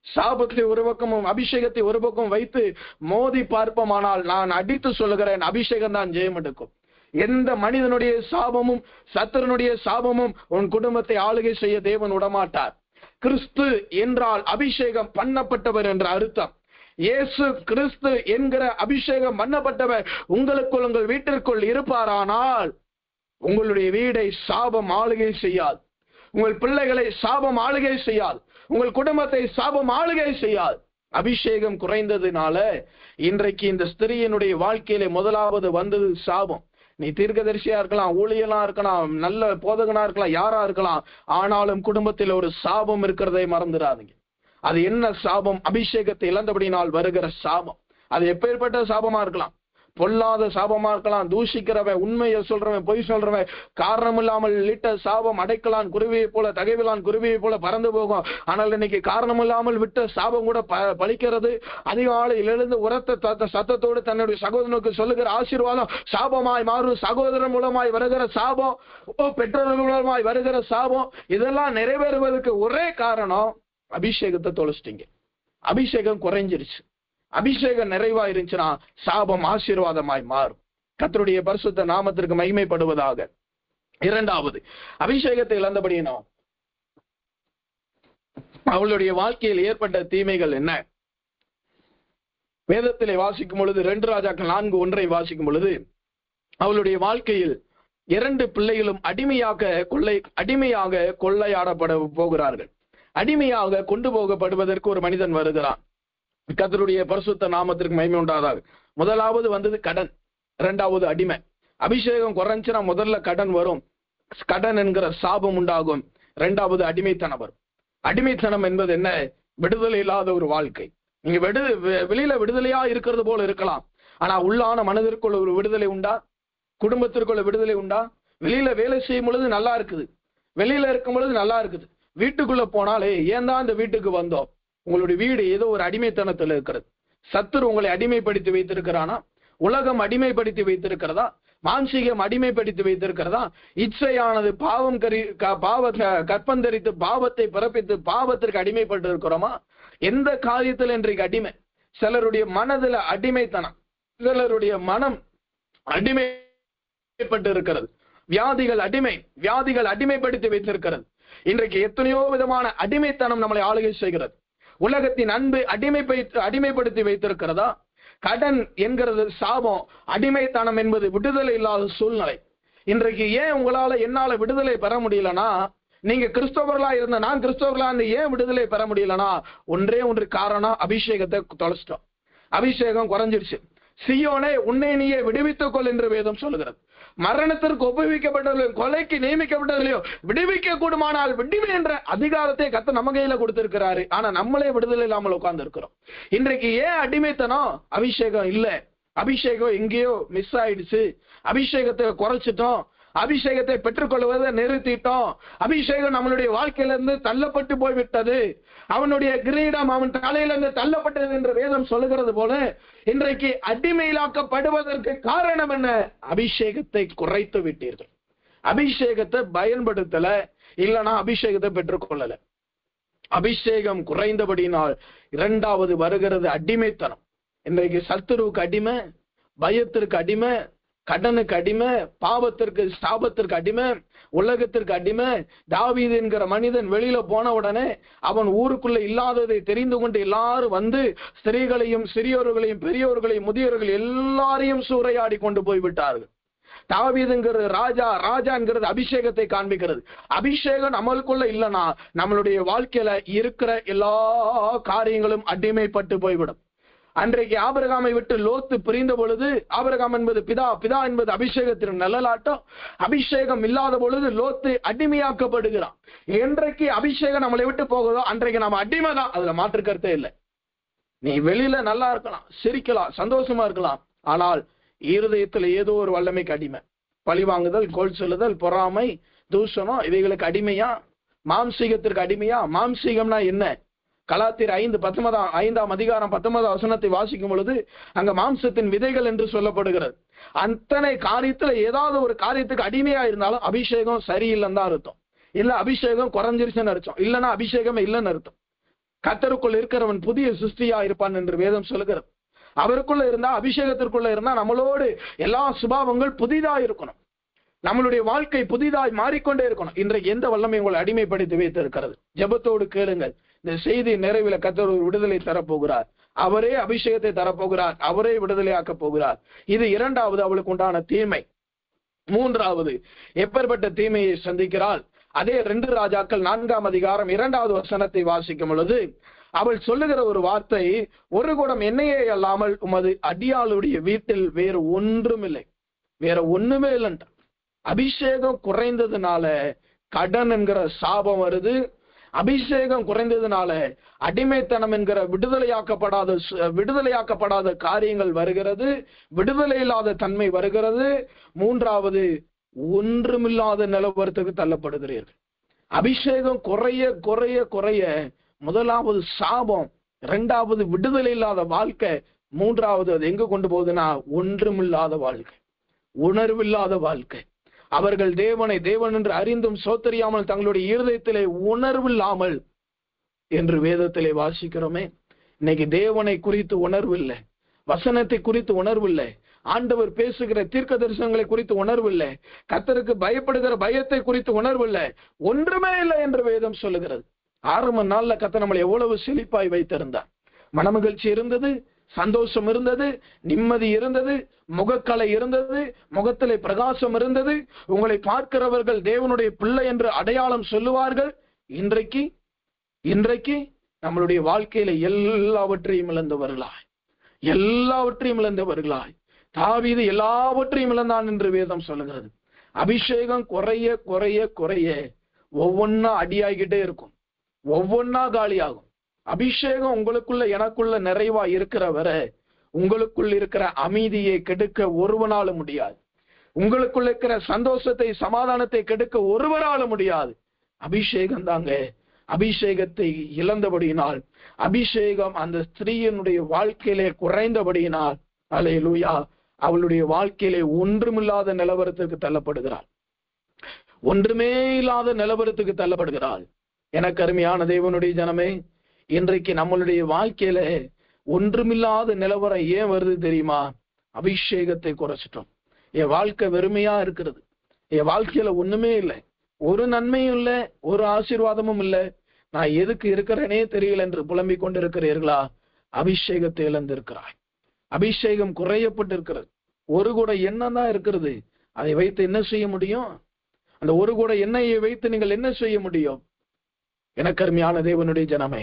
சாபத்தை ஒரு பக்கமும் அபிஷேகத்தை ஒரு பக்கம் வைத்து மோதி பார்ப்போமானால் நான் அடித்து சொல்லுகிறேன், அபிஷேகம் தான் ஜெயம் எடுக்கும். எந்த மனிதனுடைய சாபமும் சத்துருனுடைய சாபமும் உன் குடும்பத்தை ஆளுகை செய்ய தேவன் விடமாட்டார். கிறிஸ்து என்றால் அபிஷேகம் பண்ணப்பட்டவர் என்ற அர்த்தம். இயேசு கிறிஸ்து என்கிற அபிஷேகம் பண்ணப்பட்டவர் உங்களுக்குள், உங்கள் வீட்டிற்குள் இருப்பாரானால் உங்களுடைய வீடை சாபம் ஆளுகை செய்யாது, உங்கள் பிள்ளைகளை சாபம் ஆளுகை செய்யாது, உங்கள் குடும்பத்தை சாபம் ஆளுகை செய்யாது. அபிஷேகம் குறைந்ததுனால இன்றைக்கு இந்த ஸ்திரீயினுடைய வாழ்க்கையில முதலாவது வந்தது சாபம். நீ தீர்க்கதரிசியா இருக்கலாம், ஊழியலா இருக்கலாம், நல்ல போதகனா இருக்கலாம், யாரா இருக்கலாம், ஆனாலும் குடும்பத்தில் ஒரு சாபம் இருக்கிறதை மறந்துடாதீங்க. அது என்ன சாபம்? அபிஷேகத்தை இழந்தபடினால் வருகிற சாபம். அது எப்பேற்பட்ட சாபமா இருக்கலாம்? பொல்லாத சாபமா இருக்கலாம். தூஷிக்கிறவன், உண்மையை சொல்றவன், பொய் சொல்றவன், காரணம் இல்லாமல் விட்ட சாபம் அடைக்கலான் குருவியை போல, தகைவிலான் குருவியை போல பறந்து போகும். ஆனால் இன்னைக்கு காரணம் இல்லாமல் விட்ட சாபம் கூட பலிக்கிறது. அதிகாலையில் எழுந்து உரத்த சத்தத்தோடு தன்னுடைய சகோதரனுக்கு சொல்லுகிற ஆசீர்வாதம் சாபமாய் மாறும். சகோதரன் மூலமாய் வருகிற சாபம், பெற்றோர்கள் மூலமாய் வருகிற சாபம், இதெல்லாம் நிறைவேறுவதற்கு ஒரே காரணம் அபிஷேகத்தை தொலைச்சிட்டீங்க. அபிஷேகம் குறைஞ்சிருச்சு. அபிஷேகம் நிறைவா இருந்துச்சுன்னா சாபம் ஆசீர்வாதமாய் மாறும். கர்த்தருடைய பரிசுத்த நாமத்திற்கு மகிமைப்படுவதாக. இரண்டாவது, அபிஷேகத்தை இழந்தபடினா அவளுடைய வாழ்க்கையில் ஏற்பட்ட தீமைகள் என்ன? வேதத்திலே வாசிக்கும் பொழுது 2 ராஜாக்கள் 4:1 வாசிக்கும் பொழுது அவளுடைய வாழ்க்கையில் 2 பிள்ளைகளும் அடிமையாக கொள்ளையாடப்பட போகிறார்கள். அடிமையாக கொண்டு போகப்படுவதற்கு ஒரு மனிதன் வருகிறான். கர்த்தருடைய பரிசுத்த நாமத்திற்கு மகிமை உண்டாதாக. முதலாவது வந்தது கடன், இரண்டாவது அடிமை. அபிஷேகம் குறைஞ்சுனா முதல்ல கடன் வரும், கடன் என்கிற சாபம் உண்டாகும். இரண்டாவது அடிமைத்தனம் வரும். அடிமைத்தனம் என்பது என்ன? விடுதலை இல்லாத ஒரு வாழ்க்கை. நீங்க வெளியில விடுதலையா இருக்கிறது போல இருக்கலாம், ஆனா உள்ளான மனதிற்குள்ள ஒரு விடுதலை உண்டா? குடும்பத்திற்குள்ள விடுதலை உண்டா? வெளியில வேலை செய்யும் பொழுது நல்லா இருக்குது, வெளியில இருக்கும் பொழுது நல்லா இருக்குது, வீட்டுக்குள்ள போனாலே ஏன் தான் இந்த வீட்டுக்கு வந்தோம்? உங்களுடைய வீடு ஏதோ ஒரு அடிமைத்தனத்துல இருக்கிறது. சத்துரு உங்களை அடிமைப்படுத்தி வைத்திருக்கிறானா? உலகம் அடிமைப்படுத்தி வைத்திருக்கிறதா? மான்சீகம் அடிமைப்படுத்தி வைத்திருக்கிறதா? இச்சையானது கற்பந்தரித்து பாவத்தை பிறப்பித்து பாவத்திற்கு அடிமைப்பட்டு இருக்கிறோமா? எந்த காரியத்தில் இன்றைக்கு அடிமை? சிலருடைய மனதுல அடிமைத்தனம், சிலருடைய மனம் அடிமைப்பட்டு இருக்கிறது. வியாதிகள் அடிமைப்படுத்தி வைத்திருக்கிறது. இன்றைக்கு எத்தனையோ விதமான அடிமைத்தனம் நம்மளை ஆளுகை செய்கிறது. உலகத்தின் அன்பு அடிமைப்படுத்தி வைத்திருக்கிறதா? கடன் என்கிறது சாபம், அடிமைத்தனம் என்பது விடுதலை இல்லாத சூழ்நிலை. இன்றைக்கு ஏன் என்னால விடுதலை பெற முடியலனா? நீங்க கிறிஸ்தவர்களா இருந்த நான் கிறிஸ்தவர்களா இருந்து ஏன் விடுதலை பெற முடியலனா? ஒன்றே ஒன்று காரணம், அபிஷேகத்தை தொலைச்சிட்டோம். அபிஷேகம் குறைஞ்சிருச்சு. சியோனே உன்னை நீயே விடுவித்துக் கொள் என்று வேதம் சொல்லுகிறது. மரணத்திற்கு ஒப்புவிக்கப்பட்டவர்களையும் கொலைக்கு நியமிக்கப்பட்டவர்களையும் விடுவிக்க கூடுமானால் விடுவி என்ற அதிகாரத்தை கர்த்தர் நம்ம கையில கொடுத்திருக்கிறாரு. ஆனா நம்மளே விடுதலை இல்லாமல் உட்கார்ந்து இருக்கிறோம். இன்றைக்கு ஏன் அடிமைத்தனம்? அபிஷேகம் இல்ல. அபிஷேகம் எங்கேயோ மிஸ் ஆயிடுச்சு. அபிஷேகத்தை குறைச்சிட்டோம். அபிஷேகத்தை பெற்றுக்கொள்வதை நிறுத்திட்டோம். அபிஷேகம் நம்மளுடைய வாழ்க்கையிலிருந்து தள்ளப்பட்டு போய்விட்டது. அவனுடைய கிரீடம் அவன் தலையிலிருந்து தள்ளப்பட்டது என்று வேதம் சொல்லுகிறது போல இன்றைக்கு அடிமையிலாக்கப்படுவதற்கு காரணம் என்ன? அபிஷேகத்தை குறைத்து விட்டீர்கள். அபிஷேகத்தை பயன்படுத்தல, இல்லைன்னா அபிஷேகத்தை பெற்றுக்கொள்ளல. அபிஷேகம் குறைந்தபடினால் இரண்டாவது வருகிறது அடிமைத்தனம். இன்றைக்கு சத்துருவுக்கு அடிமை, பயத்திற்கு அடிமை, கடனுக்கு அடிமை, பாவத்திற்கு சாபத்திற்கு அடிமை, உலகத்திற்கு அடிமை. தாவீது என்கிற மனிதன் வெளியில போன உடனே அவன் ஊருக்குள்ள இல்லாததை தெரிந்து கொண்டு எல்லாரும் வந்து ஸ்திரீகளையும் சிறியோர்களையும் பெரியோர்களையும் முதியோர்கள் எல்லாரையும் சூறையாடி கொண்டு போய்விட்டார்கள். தாவீதுங்கிறது ராஜாங்கிறது அபிஷேகத்தை காண்பிக்கிறது. அபிஷேகம் நம்மளுக்குள்ள இல்லைன்னா நம்மளுடைய வாழ்க்கையில இருக்கிற எல்லா காரியங்களும் அடிமைப்பட்டு போய்விடும். அன்றைக்கு ஆபிரகாமை விட்டு லோத்து பிரிந்த பொழுது, ஆபிரகாம் என்பது பிதா என்பது அபிஷேகத்தின் நிழலாட்டம். அபிஷேகம் இல்லாத பொழுது லோத்து அடிமையாக்கப்படுகிறான். என்றைக்கு அபிஷேகம் நம்மளை விட்டு போகுதோ அன்றைக்கு நம்ம அடிமை தான். அதுல மாற்று கருத்தே இல்லை. நீ வெளியில நல்லா இருக்கலாம், சிரிக்கலாம், சந்தோஷமா இருக்கலாம், ஆனால் இருதயத்துல ஏதோ ஒரு வல்லமைக்கு அடிமை. பழிவாங்குதல், கோல் சொல்லுதல், பொறாமை, தூஷணம் இவைகளுக்கு அடிமையா? மாம்சீகத்திற்கு அடிமையா? மாம்சீகம்னா என்ன? கலாத்தியர் 5:5 அதிகாரம் 19 வசனத்தை வாசிக்கும் பொழுது அங்க மாம்சத்தின் விதைகள் என்று சொல்லப்படுகிறது. அத்தனை காரியத்துல ஏதாவது ஒரு காரியத்துக்கு அடிமையா இருந்தாலும் அபிஷேகம் சரியில்லைன்னு தான் அர்த்தம். இல்ல அபிஷேகம் குறைஞ்சிருச்சுன்னு அர்த்தம். இல்லைன்னா அபிஷேகம் இல்லைன்னு அர்த்தம். கர்த்தருக்குள் இருக்கிறவன் புதிய சிருஷ்டியா இருப்பான் என்று வேதம் சொல்லுகிறது. அவருக்குள்ள இருந்தா, அபிஷேகத்திற்குள்ள இருந்தா நம்மளோடு எல்லா சுபாவங்கள் புதிதா இருக்கணும். நம்மளுடைய வாழ்க்கை புதிதாய் மாறிக்கொண்டே இருக்கணும். இன்றைக்கு எந்த வல்லமை உங்களை அடிமைப்படுத்தி வைத்திருக்கிறது? ஜெபத்தோடு கேளுங்கள். இந்த செய்தி நிறைவில கர்த்தர் ஒரு விடுதலை தரப்போகிறார். அவரே அபிஷேகத்தை தரப்போகிறார். அவரே விடுதலை ஆக்க போகிறார். இது இரண்டாவது அவளுக்கு உண்டான தீமை. மூன்றாவது எப்பேற்பட்ட தீமையை சந்திக்கிறாள்? அதே 2 ராஜாக்கள் 4 அதிகாரம் 2வது வசனத்தை வாசிக்கும் பொழுது அவள் சொல்லுகிற ஒரு வார்த்தை, ஒரு குடம் எண்ணெயே அல்லாமல் உமது அடியாளுடைய வீட்டில் வேறு ஒன்றும் இல்லை, வேற ஒண்ணுமே இல்லைன்ற. அபிஷேகம் குறைந்ததுனால கடன் என்கிற சாபம் வருது. அபிஷேகம் குறைந்ததுனால அடிமைத்தனம் என்கிற விடுதலையாக்கப்படாத காரியங்கள் வருகிறது. விடுதலை இல்லாத தன்மை வருகிறது. மூன்றாவது ஒன்றுமில்லாத நிலவரத்துக்கு தள்ளப்படுகிறீர்கள். அபிஷேகம் குறைய குறைய குறைய முதலாவது சாபம், இரண்டாவது விடுதலை இல்லாத வாழ்க்கை, மூன்றாவது அது எங்க கொண்டு போகுதுன்னா ஒன்றுமில்லாத வாழ்க்கை, உணர்வில்லாத வாழ்க்கை. அவர்கள் தேவனை தேவன் என்று அறிந்தும் சோத்தரியாமல் தங்களுடைய இருதயத்திலே உணர்வில்லாமல் என்று வேதத்திலே வாசிக்கிறோமே. இன்னைக்கு தேவனை குறித்து உணர்வு இல்லை, வசனத்தை குறித்து உணர்வு இல்லை, ஆண்டவர் பேசுகிற தீர்க்க தரிசனங்களை குறித்து உணர்வு இல்லை, கர்த்தருக்கு பயப்படுகிற பயத்தை குறித்து உணர்வு இல்லை, ஒன்றுமே இல்லை என்று வேதம் சொல்லுகிறது. ஆரம்ப நாள்ல கர்த்தர் நம்மளை எவ்வளவு செழிப்பாய் வைத்திருந்தார். மனமகிழ்ச்சி இருந்தது, சந்தோஷம் இருந்தது, நிம்மதி இருந்தது, முகக்கலை இருந்தது, முகத்திலே பிரகாசம் இருந்தது. உங்களை பார்க்கிறவர்கள் தேவனுடைய பிள்ளை என்று அடையாளம் சொல்லுவார்கள். இன்றைக்கு நம்மளுடைய வாழ்க்கையில எல்லாவற்றையும் இழந்தவர்களாய் தாவீது எல்லாவற்றையும் இழந்தான் என்று வேதம் சொல்லுகிறது. அபிஷேகம் குறைய குறைய குறைய ஒவ்வொன்னா அடியாகிட்டே இருக்கும், ஒவ்வொன்னா காலியாகும். அபிஷேகம் உங்களுக்குள்ள எனக்குள்ள நிறைவா இருக்கிற வரை உங்களுக்குள் இருக்கிற அமைதியை கெடுக்க ஒருவனாலும் முடியாது. உங்களுக்குள்ள இருக்கிற சந்தோஷத்தை சமாதானத்தை கெடுக்க ஒருவராலும் முடியாது. அபிஷேகம் தாங்க. அபிஷேகத்தை இழந்தபடியினால், அபிஷேகம் அந்த ஸ்திரீயினுடைய வாழ்க்கையிலே குறைந்தபடியினால், அல்லேலூயா, அவளுடைய வாழ்க்கையிலே ஒன்றுமில்லாத நிலவரத்துக்கு தள்ளப்படுகிறாள். ஒன்றுமே இல்லாத நிலவரத்துக்கு தள்ளப்படுகிறாள். எனக்கு அருமையான தேவனுடைய ஜனமே, இன்றைக்கு நம்மளுடைய வாழ்க்கையில ஒன்றுமில்லாத நிலவரம் ஏன் வருது தெரியுமா? அபிஷேகத்தை குறைச்சிட்டோம். என் வாழ்க்கை வெறுமையா இருக்கிறது, என் வாழ்க்கையில ஒண்ணுமே இல்லை, ஒரு நன்மையும் இல்லை, ஒரு ஆசீர்வாதமும் இல்லை, நான் எதுக்கு இருக்கிறேனே தெரியல என்று புலம்பிக் கொண்டிருக்கிறீர்களா? அபிஷேகத்தை இழந்திருக்கிறாய். அபிஷேகம் குறையப்பட்டிருக்கிறது. ஒரு கூட எண்ணெய் தான் இருக்கிறது. அதை வைத்து என்ன செய்ய முடியும்? அந்த ஒரு கூட எண்ணெயை வைத்து நீங்கள் என்ன செய்ய முடியும்? எனக்கு அருமையான தேவனுடைய ஜனமே,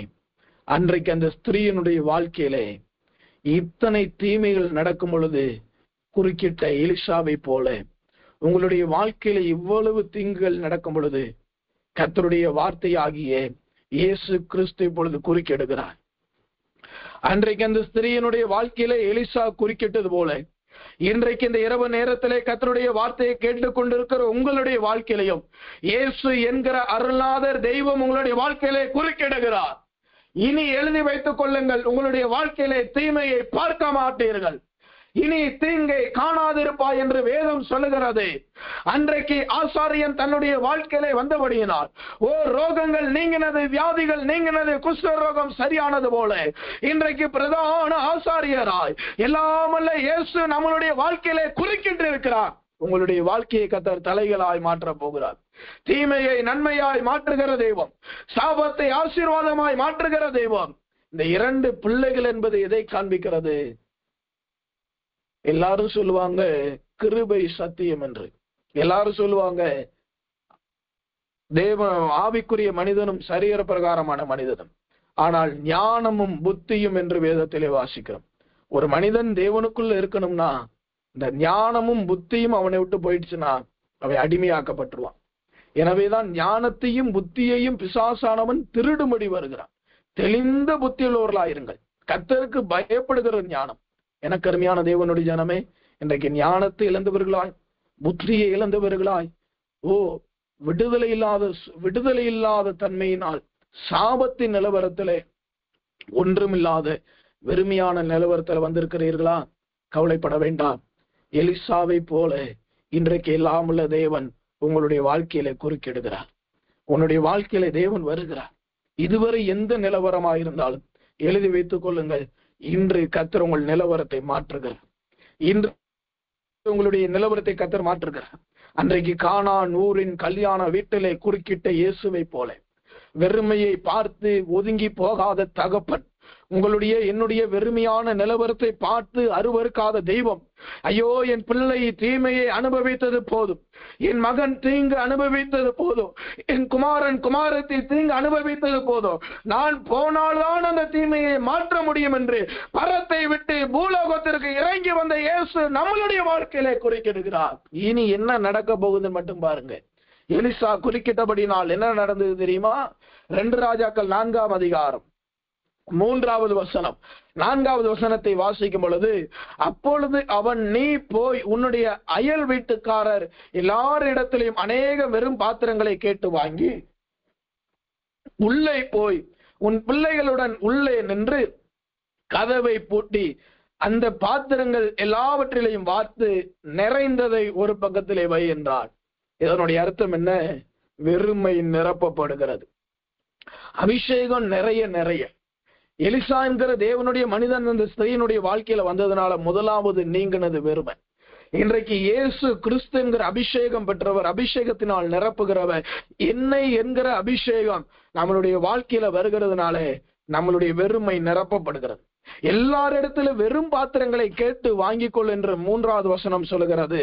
அன்றைக்கு அந்த ஸ்திரீயினுடைய வாழ்க்கையிலே இத்தனை தீமைகள் நடக்கும் பொழுது குறுக்கிட்ட எலிசாவை போல உங்களுடைய வாழ்க்கையில இவ்வளவு தீங்குகள் நடக்கும் பொழுது கர்த்தருடைய வார்த்தையாகிய இயேசு கிறிஸ்து இப்பொழுது குறுக்கிடுகிறார். அன்றைக்கு அந்த ஸ்திரீயினுடைய வாழ்க்கையில எலிசா குறுக்கிட்டது போல இன்றைக்கு இந்த இரவு நேரத்திலே கர்த்தருடைய வார்த்தையை கேட்டுக்கொண்டிருக்கிற உங்களுடைய வாழ்க்கையிலையும் இயேசு என்கிற அருள்நாதர் தெய்வம் உங்களுடைய வாழ்க்கையிலே குறுக்கிடுகிறார். இனி எழுதி வைத்துக் கொள்ளுங்கள், உங்களுடைய வாழ்க்கையிலே தீமையை பார்க்க மாட்டீர்கள், இனி தீங்கை காணாதிருப்பாய் என்று வேதம் சொல்லுகிறது. அன்றைக்கு ஆசாரியன் தன்னுடைய வாழ்க்கையிலே வந்தபடியினால் ரோகங்கள் நீங்கினது, வியாதிகள் நீங்கினது, குஷ்ட ரோகம் சரியானது போல இன்றைக்கு பிரதான ஆசாரியராய் எல்லாமல்ல இயேசு நம்மளுடைய வாழ்க்கையிலே குறுக்கிட்டு இருக்கிறார். உங்களுடைய வாழ்க்கையை கர்த்தர் தலைகளாய் மாற்ற போகிறார். தீமையை நன்மையாய் மாற்றுகிற தெய்வம், சாபத்தை ஆசீர்வாதமாய் மாற்றுகிற தெய்வம். இந்த இரண்டு பிள்ளைகள் என்பது எதை காண்பிக்கிறது? எல்லாரும் சொல்லுவாங்க கிருபை சத்தியம் என்று, எல்லாரும் சொல்லுவாங்க தேவ ஆவிக்குரிய மனிதனும் சரீர பிரகாரமான மனிதனும், ஆனால் ஞானமும் புத்தியும் என்று வேதத்திலே வாசிக்கிறோம். ஒரு மனிதன் தேவனுக்குள்ள இருக்கணும்னா இந்த ஞானமும் புத்தியும் அவனை விட்டு போயிடுச்சுன்னா அவன் அடிமையாக்கப்பட்டுருவான். எனவேதான் ஞானத்தையும் புத்தியையும் பிசாசானவன் திருடும்படி வருகிறான். தெளிந்த புத்தியுள்ளவர்களாயிருங்கள். கர்த்தருக்கு பயப்படுகிற ஞானம். எனக்கு அருமையான தேவனுடைய ஜனமே, இன்றைக்கு ஞானத்தை இழந்தவர்களாய், புத்தியை இழந்தவர்களாய், விடுதலை இல்லாத தன்மையினால் சாபத்தின் நிலவரத்திலே ஒன்றுமில்லாத வெறுமையான நிலவரத்தில் வந்திருக்கிறீர்களா? கவலைப்பட வேண்டாம். எலிசாவை போல இன்றைக்கு எல்லாமுள்ள தேவன் உங்களுடைய வாழ்க்கையில குறுக்கிடுகிறார். உன்னுடைய வாழ்க்கையில தேவன் வருகிறார். இதுவரை எந்த நிலவரமாயிருந்தாலும் எழுதி வைத்துக் கொள்ளுங்கள், இன்று கர்த்தர் உங்கள் நிலவரத்தை மாற்றுகிறார். இன்று உங்களுடைய நிலவரத்தை கர்த்தர் மாற்றுகிறார். அன்றைக்கு கானான் ஊரின் கல்யாண வீட்டிலே குறுக்கிட்ட இயேசுவை போல வெறுமையை பார்த்து ஒதுங்கி போகாத தகப்பன், உங்களுடைய என்னுடைய வெறுமையான நிலவரத்தை பார்த்து அருவருக்காத தெய்வம், ஐயோ என் பிள்ளை தீமையை அனுபவித்தது போதும், என் மகன் தீங்கு அனுபவித்தது போதும், என் குமாரன் குமாரத்தை தீங்கு அனுபவித்தது போதும், நான் போனால்தான் அந்த தீமையை மாற்ற முடியும் என்று பரத்தை விட்டு பூலோகத்திற்கு இறங்கி வந்த இயேசு நம்மளுடைய வாழ்க்கையிலே குறுக்கிடுகிறார். இனி என்ன நடக்க போகுதுன்னு மட்டும் பாருங்க. எலிசா குறுக்கிட்டபடினால் என்ன நடந்தது தெரியுமா? 2 ராஜாக்கள் 4ஆம் அதிகாரம் 3வது வசனம், 4வது வசனத்தை வாசிக்கும் பொழுது, அப்பொழுது அவன், நீ போய் உன்னுடைய அயல் வீட்டுக்காரர் எல்லாரிடத்திலையும் அநேக வெறும் பாத்திரங்களை கேட்டு வாங்கி உள்ளே போய் உன் பிள்ளைகளுடன் உள்ளே நின்று கதவை பூட்டி அந்த பாத்திரங்கள் எல்லாவற்றிலையும் வார்த்து நிறைந்ததை ஒரு பக்கத்திலே வை என்றார். இதனுடைய அர்த்தம் என்ன? வெறுமை நிரப்பப்படுகிறது. அபிஷேகம் நிறைய எலிசா என்கிற தேவனுடைய மனிதன் அந்த ஸ்திரீயினுடைய வாழ்க்கையில வந்ததுனால முதலாவது நீங்கினது வெறுமை. இன்றைக்கு இயேசு கிறிஸ்து என்கிற அபிஷேகம் பெற்றவர், அபிஷேகத்தினால் நிரப்புகிறவர், எண்ணெய் என்கிற அபிஷேகம் நம்மளுடைய வாழ்க்கையில வருகிறதுனால நம்மளுடைய வெறுமை நிரப்பப்படுகிறது. எல்லாரிடத்துல வெறும் பாத்திரங்களை கேட்டு வாங்கிக்கொள் என்று 3வது வசனம் சொல்லுகிறது.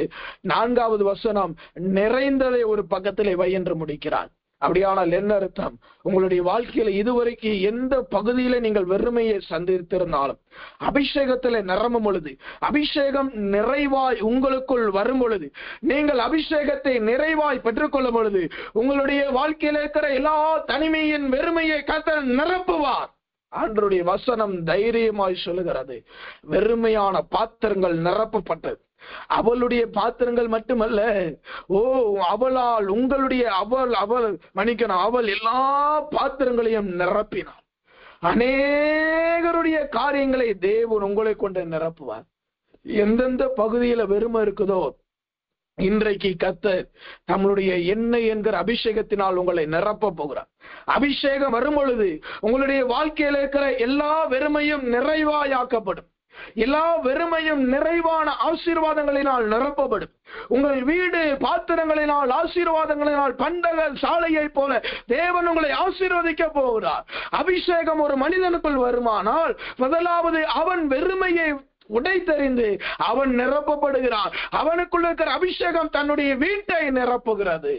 4வது வசனம் நிறைந்ததை ஒரு பக்கத்திலே வை என்று முடிக்கிறார். அப்படியானால் என்ன அர்த்தம்? உங்களுடைய வாழ்க்கையில இதுவரைக்கும் எந்த பகுதியில நீங்கள் வெறுமையை சந்தித்திருந்தாலும் அபிஷேகத்துல நிரம்பும் பொழுது, அபிஷேகம் நிறைவாய் உங்களுக்குள் வரும் பொழுது, நீங்கள் அபிஷேகத்தை நிறைவாய் பெற்றுக்கொள்ளும் பொழுது, உங்களுடைய வாழ்க்கையில இருக்கிற எல்லா தனிமையின் வெறுமையை கர்த்தர் நிரப்புவார். ஆண்டவருடைய வசனம் தைரியமாய் சொல்லுகிறது. வெறுமையான பாத்திரங்கள் நிரப்பப்பட்டது. அவளுடைய பாத்திரங்கள் மட்டுமல்ல, அவளால் உங்களுடைய அவள் எல்லா பாத்திரங்களையும் நிரப்பினாள். அநேகருடைய காரியங்களை தேவன் உங்களை கொண்டு நிரப்புவார். எந்தெந்த பகுதியில வெறுமை இருக்குதோ, இன்றைக்கு கர்த்தர் நம்மளுடைய எண்ணெய் என்கிற அபிஷேகத்தினால் உங்களை நிரப்ப போகிறார். அபிஷேகம் வரும் பொழுது உங்களுடைய வாழ்க்கையில இருக்கிற எல்லா வெறுமையும் நிறைவாயாக்கப்படும். எல்லா வெறுமையும் நிறைவான ஆசீர்வாதங்களினால் நிரப்பப்படும். உங்கள் வீடு பாத்திரங்களினால், ஆசீர்வாதங்களினால் பண்டங்கள் சாலையை போல தேவன் உங்களை ஆசீர்வதிக்க போகிறார். அபிஷேகம் ஒரு மனிதனுக்குள் வருமானால் முதலாவது அவன் வெறுமையை உடைத்தறிந்து அவன் நிரப்பப்படுகிறான். அவனுக்குள்ள இருக்கிற அபிஷேகம் தன்னுடைய வீட்டை நிரப்புகிறது.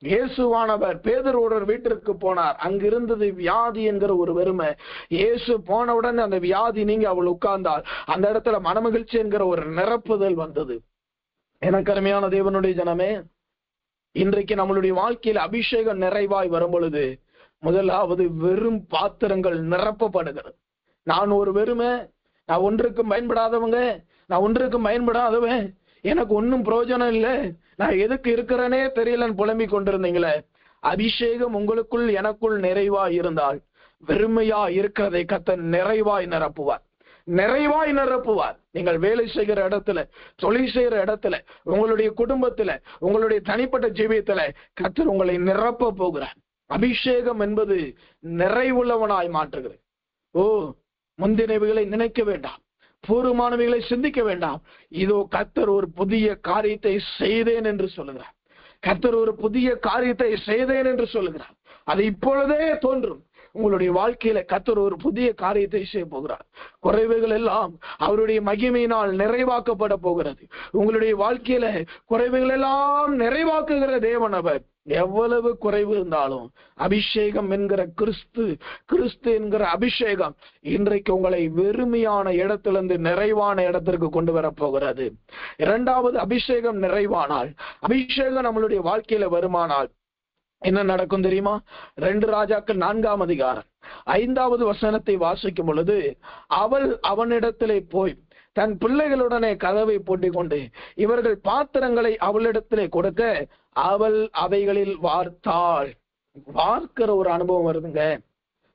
இயேசுவானவர் பேதுருவோட வீட்டிற்கு போனார். அங்கிருந்தது வியாதி என்கிற ஒரு வெறுமை. இயேசு போனவுடன் அந்த வியாதி நீங்க அவள் உட்கார்ந்தாள். அந்த இடத்துல மனமகிழ்ச்சி என்கிற ஒரு நிரப்புதல் வந்தது. எனக்கு அருமையான தேவனுடைய ஜனமே, இன்றைக்கு நம்மளுடைய வாழ்க்கையில் அபிஷேகம் நிறைவாய் வரும் பொழுது முதலாவது வெறும் பாத்திரங்கள் நிரப்பப்படுகிறது. நான் ஒரு வெறுமை, நான் ஒன்றுக்கும் பயன்படாதவங்க, நான் ஒன்றுக்கும் பயன்படாதவன், எனக்கு ஒன்னும் பிரயோஜனம் இல்லை, நான் எதுக்கு இருக்கிறேனே தெரியலன்னு புலம்பிக் கொண்டிருந்தீங்களே, அபிஷேகம் உங்களுக்குள் எனக்குள் நிறைவாய் இருந்தால் வெறுமையா இருக்கிறதை கர்த்தர் நிறைவாய் நிரப்புவார். நிறைவாய் நிரப்புவார். நீங்கள் வேலை செய்கிற இடத்துல, தொழில் செய்கிற இடத்துல, உங்களுடைய குடும்பத்துல, உங்களுடைய தனிப்பட்ட ஜீவியத்துல கர்த்தர் உங்களை நிரப்ப போகிறார். அபிஷேகம் என்பது நிறைவுள்ளவனாய் மாற்றுகிறது. முந்தினவைகளை நினைக்க வேண்டாம், பூர்வமானவைகளை சிந்திக்க வேண்டாம். இதோ கர்த்தர் ஒரு புதிய காரியத்தை செய்தேன் என்று சொல்லுகிறார். கர்த்தர் ஒரு புதிய காரியத்தை செய்தேன் என்று சொல்லுகிறார். அது இப்பொழுதே தோன்றும். உங்களுடைய வாழ்க்கையில கர்த்தர் ஒரு புதிய காரியத்தை செய்ய போகிறார். குறைவுகள் எல்லாம் அவருடைய மகிமையினால் நிறைவாக்கப்பட போகிறது. உங்களுடைய வாழ்க்கையில குறைவுகள் எல்லாம் நிறைவாக்குகிற தேவன் அவர். எவ்வளவு குறைவு இருந்தாலும் அபிஷேகம் என்கிற கிறிஸ்து என்கிற அபிஷேகம் இன்றைக்கு உங்களை வெறுமையான இடத்திலிருந்து நிறைவான இடத்திற்கு கொண்டு வர போகிறது. இரண்டாவது, அபிஷேகம் நிறைவானால், அபிஷேகம் நம்மளுடைய வாழ்க்கையில வருமானால் என்ன நடக்கும் தெரியுமா? 2 ராஜாக்கள் 4ஆம் அதிகாரம் 5வது வசனத்தை வாசிக்கும் பொழுது, அவள் அவனிடத்திலே போய் தன் பிள்ளைகளுடனே கதவை பூட்டிக் கொண்டு இவர்கள் பாத்திரங்களை அவளிடத்திலே கொடுக்க அவள் அவைகளில் வார்த்தாள். வார்க்கிற ஒரு அனுபவம் வருதுங்க.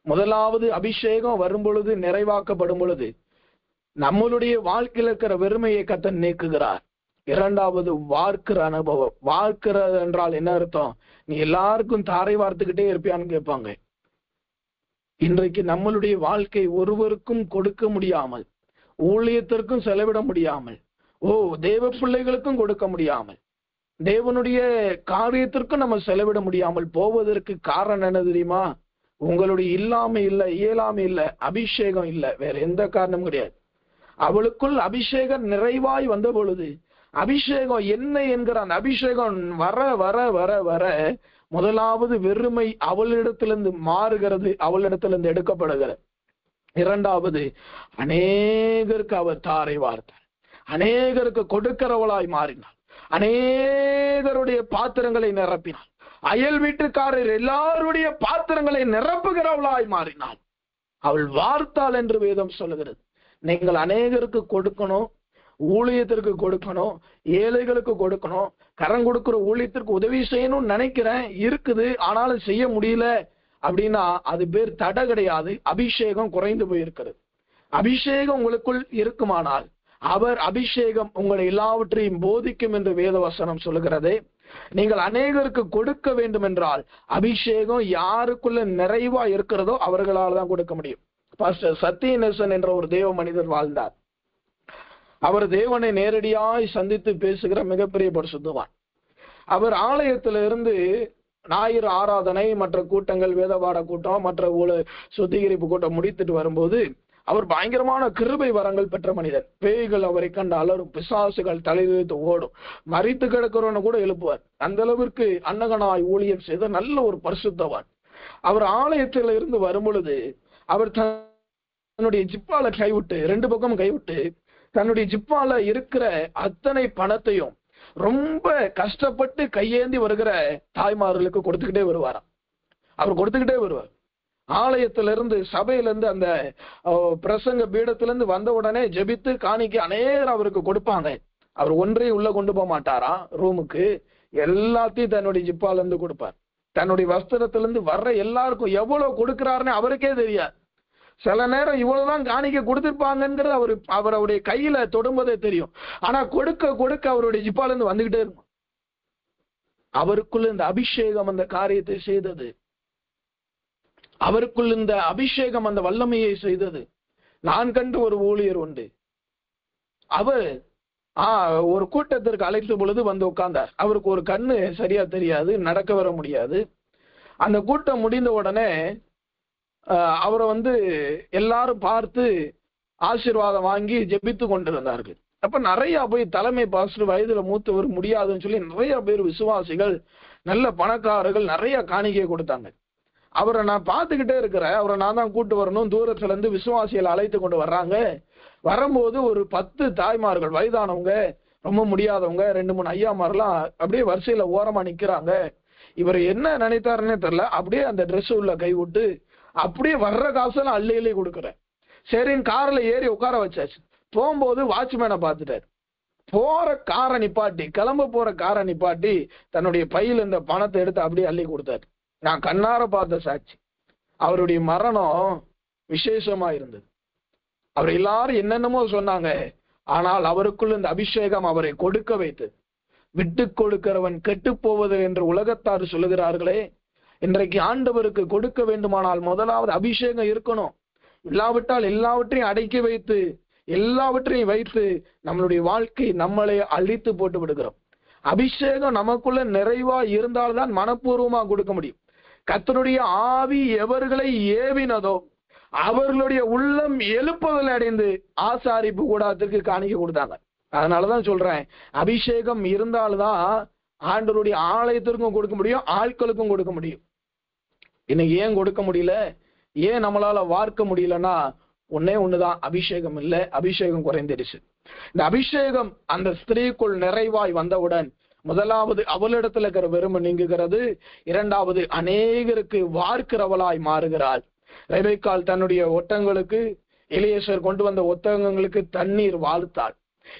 முதலாவது அபிஷேகம் வரும் பொழுது, நிறைவாக்கப்படும் பொழுது நம்மளுடைய வாழ்க்கையில் இருக்கிற வெறுமையை கர்த்தர் நீக்குகிறார். இரண்டாவது, வார்க்கிற அனுபவம். வார்க்கிறது என்றால் என்ன அர்த்தம்? நீ எல்லாருக்கும் தாரை வார்த்துக்கிட்டே இருப்பியான்னு கேட்பாங்க. இன்றைக்கு நம்மளுடைய வாழ்க்கை ஒருவருக்கும் கொடுக்க முடியாமல், ஊழியத்திற்கும் செலவிட முடியாமல், தேவ பிள்ளைகளுக்கும் கொடுக்க முடியாமல், தேவனுடைய காரியத்திற்கும் நம்ம செலவிட முடியாமல் போவதற்கு காரணம் என்ன தெரியுமா? உங்களுடைய இல்லாமை இல்லை, இயலாமை இல்லை, அபிஷேகம் இல்லை, வேற எந்த காரணமும் கிடையாது. அவளுக்குள் அபிஷேகம் நிறைவாய் வந்த பொழுது, அபிஷேகம் என்ன என்கிற அந்த அபிஷேகம் வர வர வர வர முதலாவது வெறுமை அவளிடத்திலிருந்து மாறுகிறது, அவளிடத்திலிருந்து எடுக்கப்படுகிறது. இரண்டாவது, அநேகருக்கு அவர் தாரை வார்த்தார், அநேகருக்கு கொடுக்கிறவளாய் மாறினாள், அநேகருடைய பாத்திரங்களை நிரப்பினாள், அயல் வீட்டுக்காரர் எல்லாருடைய பாத்திரங்களை நிரப்புகிறவளாய் மாறினாள். அவள் வார்த்தாள் என்று வேதம் சொல்லுகிறது. நீங்கள் அநேகருக்கு கொடுக்கணும், ஊழியத்திற்கு கொடுக்கணும், ஏழைகளுக்கு கொடுக்கணும், கரம் கொடுக்கிற ஊழியத்திற்கு உதவி செய்யணும்னு நினைக்கிறேன், இருக்குது, ஆனாலும் செய்ய முடியல அப்படின்னா அது பேர் தடை கிடையாது. அபிஷேகம் குறைந்து போயிருக்கிறது. அபிஷேகம் உங்களுக்குள் இருக்குமானால் அவர் அபிஷேகம் உங்களை எல்லாவற்றையும் போதிக்கும் என்று வேதவசனம் சொல்லுகிறது. நீங்கள் அநேகருக்கு கொடுக்க வேண்டும் என்றால் அபிஷேகம் யாருக்குள்ள நிறைவா இருக்கிறதோ அவர்களால் தான் கொடுக்க முடியும். பாஸ்டர் சத்தியநேசன் என்ற ஒரு தேவ மனிதர் வாழ்ந்தார். அவர் தேவனை நேரடியாய் சந்தித்து பேசுகிற மிகப்பெரிய பரிசுத்தவான். அவர் ஆலயத்திலிருந்து ஞாயிறு ஆராதனை, மற்ற கூட்டங்கள், வேதபாட கூட்டம், மற்ற சுத்திகரிப்பு கூட்டம் முடித்துட்டு வரும்போது அவர் பயங்கரமான கிருபை வரங்கள் பெற்ற மனிதர். பேய்கள் அவரை கண்டு அலரும், பிசாசுகள் தலையிலிருந்து ஓடும், மரித்து கிடக்கிறவனை கூட எழுப்புவார். அந்த அளவிற்கு அன்னகனாய் ஊழியம் செய்த நல்ல ஒரு பரிசுத்தவான். அவர் ஆலயத்தில் இருந்து வரும் பொழுது அவர் தன்னுடைய ஜிப்பால கைவிட்டு, 2 பக்கமும் கைவிட்டு, தன்னுடைய ஜிப்பால இருக்கிற அத்தனை பணத்தையும் ரொம்ப கஷ்டப்பட்டு கையேந்தி வருகிற தாய்மார்களுக்கு கொடுத்துக்கிட்டே வருவாராம். அவர் கொடுத்துக்கிட்டே வருவார். ஆலயத்திலிருந்து, சபையிலிருந்து, அந்த பிரசங்க பீடத்திலிருந்து வந்த உடனே ஜெபித்து காணிக்க அநேகர் அவருக்கு கொடுப்பாங்க. அவர் ஒன்றையும் உள்ள கொண்டு போக மாட்டாரா ரூமுக்கு, எல்லாத்தையும் தன்னுடைய ஜிப்பால இருந்து கொடுப்பார். தன்னுடைய வஸ்திரத்திலிருந்து வர்ற எல்லாருக்கும் எவ்வளவு கொடுக்கிறாருன்னு அவருக்கே தெரியாது. சில நேரம் இவ்வளவுதான் காணிக்க கொடுத்திருப்பாங்கிறது அவருடைய கையில தொடும்போதே தெரியும். ஆனா கொடுக்க கொடுக்க அவருடைய ஜிப்பால இருந்து வந்துகிட்டே இருக்கும். அவருக்குள்ள இந்த அபிஷேகம் அந்த காரியத்தை செய்தது. அவருக்குள் இந்த அபிஷேகம் அந்த வல்லமையை செய்தது. நான் கண்டு ஒரு ஊழியர் உண்டு. அவர் ஒரு கூட்டத்திற்கு அழைத்த பொழுது வந்து உட்கார்ந்தார். அவருக்கு ஒரு கண்ணு சரியா தெரியாது, நடக்க வர முடியாது. அந்த கூட்டம் முடிந்த உடனே அவரை எல்லாரும் பார்த்து ஆசீர்வாதம் வாங்கி ஜெபித்து கொண்டிருந்தார்கள். அப்ப நிறைய போய் தலைமை பாஸ்டர், வயதுல மூத்தவர், முடியாதுன்னு சொல்லி நிறைய பேர் விசுவாசிகள், நல்ல பணக்காரர்கள் நிறைய காணிக்கை கொடுத்தாங்க. அவரை நான் பார்த்துக்கிட்டே இருக்கிறேன். அவரை நான் தான் கூட்டு வரணும். தூரத்துல இருந்து விசுவாசிகளை அழைத்து கொண்டு வர்றாங்க. வரும்போது ஒரு 10 தாய்மார்கள், வயதானவங்க, ரொம்ப முடியாதவங்க, 2-3 ஐயாமாரெல்லாம் அப்படியே வரிசையில ஓரமா நிக்கிறாங்க. இவர் என்ன நினைத்தாருன்னே தெரியல. அப்படியே அந்த ட்ரெஸ் உள்ள கை விட்டு அப்படியே வர்ற காசெல்லாம் அள்ளி அள்ளி கொடுக்குறேன். சரின்னு கார்ல ஏறி உட்கார வச்சாச்சு. போகும்போது வாட்ச்மேனை பார்த்துட்டாரு. போற காரை நிப்பாட்டி, கிளம்ப போற காரை நிப்பாட்டி தன்னுடைய பையில இந்த பணத்தை எடுத்து அப்படியே அள்ளி கொடுத்தாரு. நான் கண்ணார பார்த்த சாட்சி. அவருடைய மரணம் விசேஷமா இருந்தது. அவர் எல்லாரும் என்னென்னமோ சொன்னாங்க. ஆனால் அவருக்குள்ள இந்த அபிஷேகம் அவரை கொடுக்க வைத்தது. விட்டு கொடுக்கிறவன் கெட்டு போவது என்று உலகத்தார் சொல்லுகிறார்களே, இன்றைக்கு ஆண்டவருக்கு கொடுக்க வேண்டுமானால் முதலாவது அபிஷேகம் இருக்கணும். இல்லாவிட்டால் எல்லாவற்றையும் அடக்கி வைத்து, எல்லாவற்றையும் வைத்து நம்மளுடைய வாழ்க்கை நம்மளை அழித்து போட்டு விடுகிறோம். அபிஷேகம் நமக்குள்ள நிறைவா இருந்தால்தான் மனப்பூர்வமா கொடுக்க முடியும். கர்த்தருடைய ஆவி எவர்களை ஏவினதோ அவர்களுடைய உள்ளம் எழுப்புதல் அடைந்து ஆசாரிப்பு கூடாரத்திற்கு காணிக்க கொடுத்தாங்க. அதனாலதான் சொல்றேன், அபிஷேகம் இருந்தால்தான் ஆண்டவருடைய ஆலயத்திற்கும் கொடுக்க முடியும், ஆட்களுக்கும் கொடுக்க முடியும். இன்னைக்கு ஏன் கொடுக்க முடியல, ஏன் நம்மளால வார்க்க முடியலன்னா ஒன்னே ஒண்ணுதான், அபிஷேகம் இல்லை, அபிஷேகம் குறைந்துடுச்சு. இந்த அபிஷேகம் அந்த ஸ்திரீக்குள் நிறைவாய் வந்தவுடன் முதலாவது அவளிடத்துல இருக்கிற வெறுமை நீங்குகிறது. 2வது அநேகருக்கு வார்க்கிறவளாய் மாறுகிறாள். ரெபெக்காள் தன்னுடைய ஒட்டங்களுக்கு, எலியேசர் கொண்டு வந்த ஒட்டகங்களுக்கு தண்ணீர் வாழ்த்தாள்.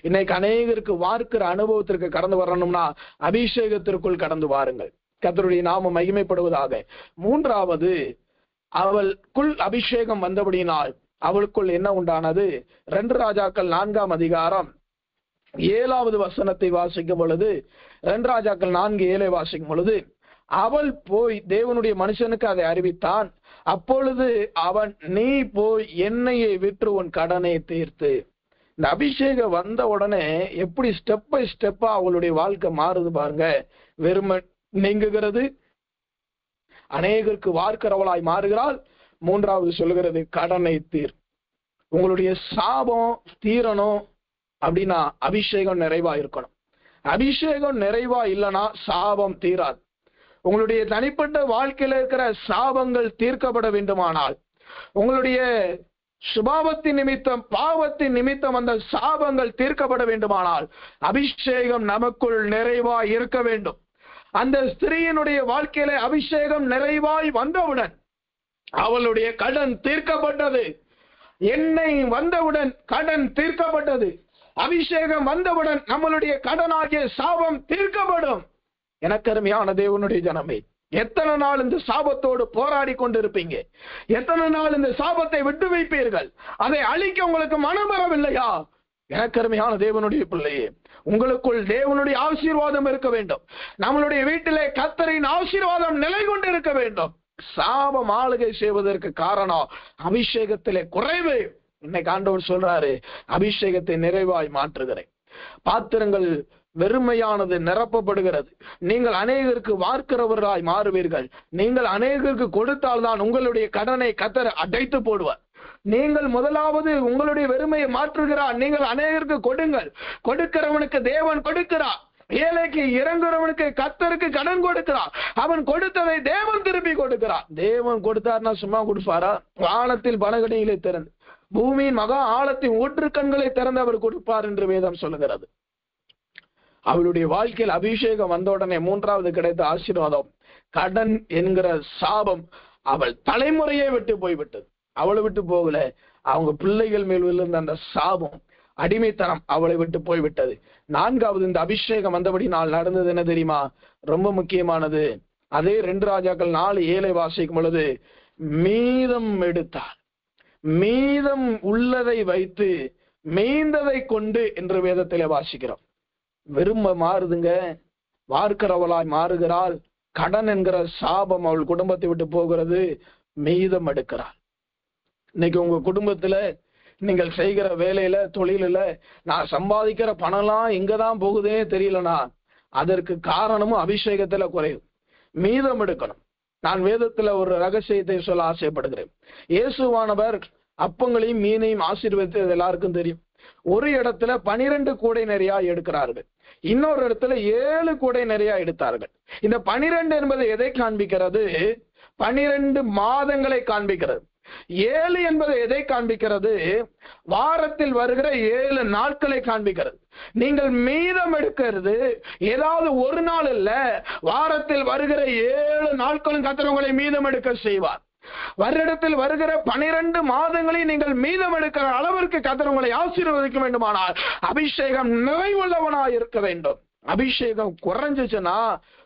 இன்னைக்கு அநேகருக்கு வார்க்கிற அனுபவத்திற்கு கடந்து வரணும்னா அபிஷேகத்திற்குள் கடந்து வாருங்கள். கர்த்தருடைய நாமம் மகிமைப்படுவதாக. 3வது, அவளுக்குள் அபிஷேகம் வந்தபடியினால் அவளுக்குள் என்ன உண்டானது? 2 ராஜாக்கள் 4ஆம் அதிகாரம் 7வது வசனத்தை வாசிக்கும் பொழுது, 2 ராஜாக்கள் 4:7 வாசிக்கும் பொழுது, அவள் போய் தேவனுடைய மனுஷனுக்கு அதை அறிவித்தான். அப்பொழுது அவன், நீ போய் எண்ணெயை விற்று உன் கடனை தீர்த்து. இந்த அபிஷேகம் வந்த உடனே எப்படி ஸ்டெப் பை ஸ்டெப்பா அவளுடைய வாழ்க்கை மாறுது பாருங்க. வெறுமை நீங்குகிறது, அநேகருக்கு வார்க்கிறவளாய் மாறுகிறாள். 3வது சொல்லுகிறது, கடனை தீர். உங்களுடைய சாபம் தீரணும் அப்படின்னா அபிஷேகம் நிறைவா இருக்கணும். அபிஷேகம் நிறைவா இல்லைன்னா சாபம் தீராது. உங்களுடைய தனிப்பட்ட வாழ்க்கையில இருக்கிற சாபங்கள் தீர்க்கப்பட வேண்டுமானால், உங்களுடைய சுபாவத்தின் நிமித்தம், பாவத்தின் நிமித்தம் அந்த சாபங்கள் தீர்க்கப்பட வேண்டுமானால் அபிஷேகம் நமக்குள் நிறைவாய் இருக்க வேண்டும். அந்த ஸ்திரீயினுடைய வாழ்க்கையில அபிஷேகம் நிறைவாய் வந்தவுடன் அவளுடைய கடன் தீர்க்கப்பட்டது. எண்ணெய் வந்தவுடன் கடன் தீர்க்கப்பட்டது. அபிஷேகம் வந்தவுடன் நம்மளுடைய கடனாகிய சாபம் தீர்க்கப்படும். எனக்கருமையான தேவனுடைய ஜனமே, எத்தனை நாள் இந்த சாபத்தோடு போராடி கொண்டிருப்பீங்க? எத்தனை நாள் இந்த சாபத்தை விட்டு வைப்பீர்கள்? அதை அழிக்க உங்களுக்கு மனம் வரவில்லையா? எனக்கருமையான தேவனுடைய பிள்ளையே, உங்களுக்குள் தேவனுடைய ஆசீர்வாதம் இருக்க வேண்டும். நம்மளுடைய வீட்டிலே கர்த்தரின் ஆசீர்வாதம் நிலை கொண்டு இருக்க வேண்டும். சாபம் ஆளுகை செய்வதற்கு காரணம் அபிஷேகத்திலே குறைவு. இன்னைக்கு ஆண்டவர் சொல்றாரு, அபிஷேகத்தை நிறைவாய் மாற்றுகிறேன். பாத்திரங்கள் வெறுமையானது நிரப்பப்படுகிறது. நீங்கள் அநேகருக்கு வார்க்கிறவர்களாய் மாறுவீர்கள். நீங்கள் அநேகருக்கு கொடுத்தால்தான் உங்களுடைய கடனை கர்த்தர் அடைத்து போடுவார். நீங்கள் முதலாவது உங்களுடைய வெறுமையை மாற்றுகிறார். நீங்கள் அநேகருக்கு கொடுங்கள். கொடுக்கிறவனுக்கு தேவன் கொடுக்கிறார். ஏழைக்கு இறங்குறவனுக்கு கர்த்தருக்கு கடன் கொடுக்கிறார். அவன் கொடுத்ததை தேவன் திருப்பி கொடுக்கிறார். தேவன் கொடுத்தார்னா சும்மா கொடுப்பாரா? வானத்தில் பலகணிகளை திறந்து பூமியின் மகா ஆழத்தின் ஊற்று கண்களை திறந்து அவர் கொடுப்பார் என்று வேதம் சொல்லுகிறது. அவளுடைய வாழ்க்கையில் அபிஷேகம் வந்த உடனே மூன்றாவது கிடைத்த ஆசீர்வாதம், கடன் என்கிற சாபம் அவள் தலைமுறையை விட்டு போய்விட்டது. அவளை விட்டு போகல, அவங்க பிள்ளைகள் மேல் விழுந்த அந்த சாபம், அடிமைத்தனம் அவளை விட்டு போய்விட்டது. நான்காவது, இந்த அபிஷேகம் வந்தபடி நாள் நடந்தது என்ன தெரியுமா? ரொம்ப முக்கியமானது. அதே 2 ராஜாக்கள் 4:7 வாசிக்கும் பொழுது, மீதம் எடுத்தார். மீதம் உள்ளதை வைத்து மீந்ததை கொண்டு என்று வேதத்திலே வாசிக்கிறோம். விரும்ப மாறுதுங்க, வார்க்கிறவளாய் மாறுகிறாள். கடன் என்கிற சாபம் அவள் குடும்பத்தை விட்டு போகிறது. மீதம் எடுக்கிறாள். இன்னைக்கு உங்க குடும்பத்துல நீங்கள் செய்கிற வேலையில, தொழில, நான் சம்பாதிக்கிற பணம்லாம் எங்கதான் போகுதுன்னே தெரியலனா, அதற்கு காரணமும் அபிஷேகத்துல குறைவு. மீதம் எடுக்கணும். நான் வேதத்துல ஒரு ரகசியத்தை சொல்ல ஆசைப்படுகிறேன். இயேசுவானவர் அப்பங்களையும் மீனையும் ஆசீர்வதித்தது எல்லாருக்கும் தெரியும். ஒரு இடத்துல 12 கூடை நிறைய எடுக்கிறார்கள், இன்னொரு இடத்துல 7 கூடை நிறைய எடுத்தார்கள். இந்த 12 என்பது எதை காண்பிக்கிறது? 12 மாதங்களை காண்பிக்கிறது. 7 என்பது எதை காண்பிக்கிறது? வாரத்தில் வருகிற 7 நாட்களை காண்பிக்கிறது. நீங்கள் மீதம் எடுக்கிறது ஏதாவது ஒரு நாள் இல்ல, வாரத்தில் வருகிற 7 நாட்களும் கர்த்தர் உங்களை மீதம் எடுக்க செய்வார். வருடத்தில் வருகிற 12 மாதங்களை நீங்கள் மீதம் எடுக்கிற அளவிற்கு கர்த்தர் உங்களை ஆசீர்வதிக்க வேண்டுமானால் அபிஷேகம் நிறைவுள்ளவனாய் இருக்க வேண்டும். அபிஷேகம் குறைஞ்சிச்சுன்னா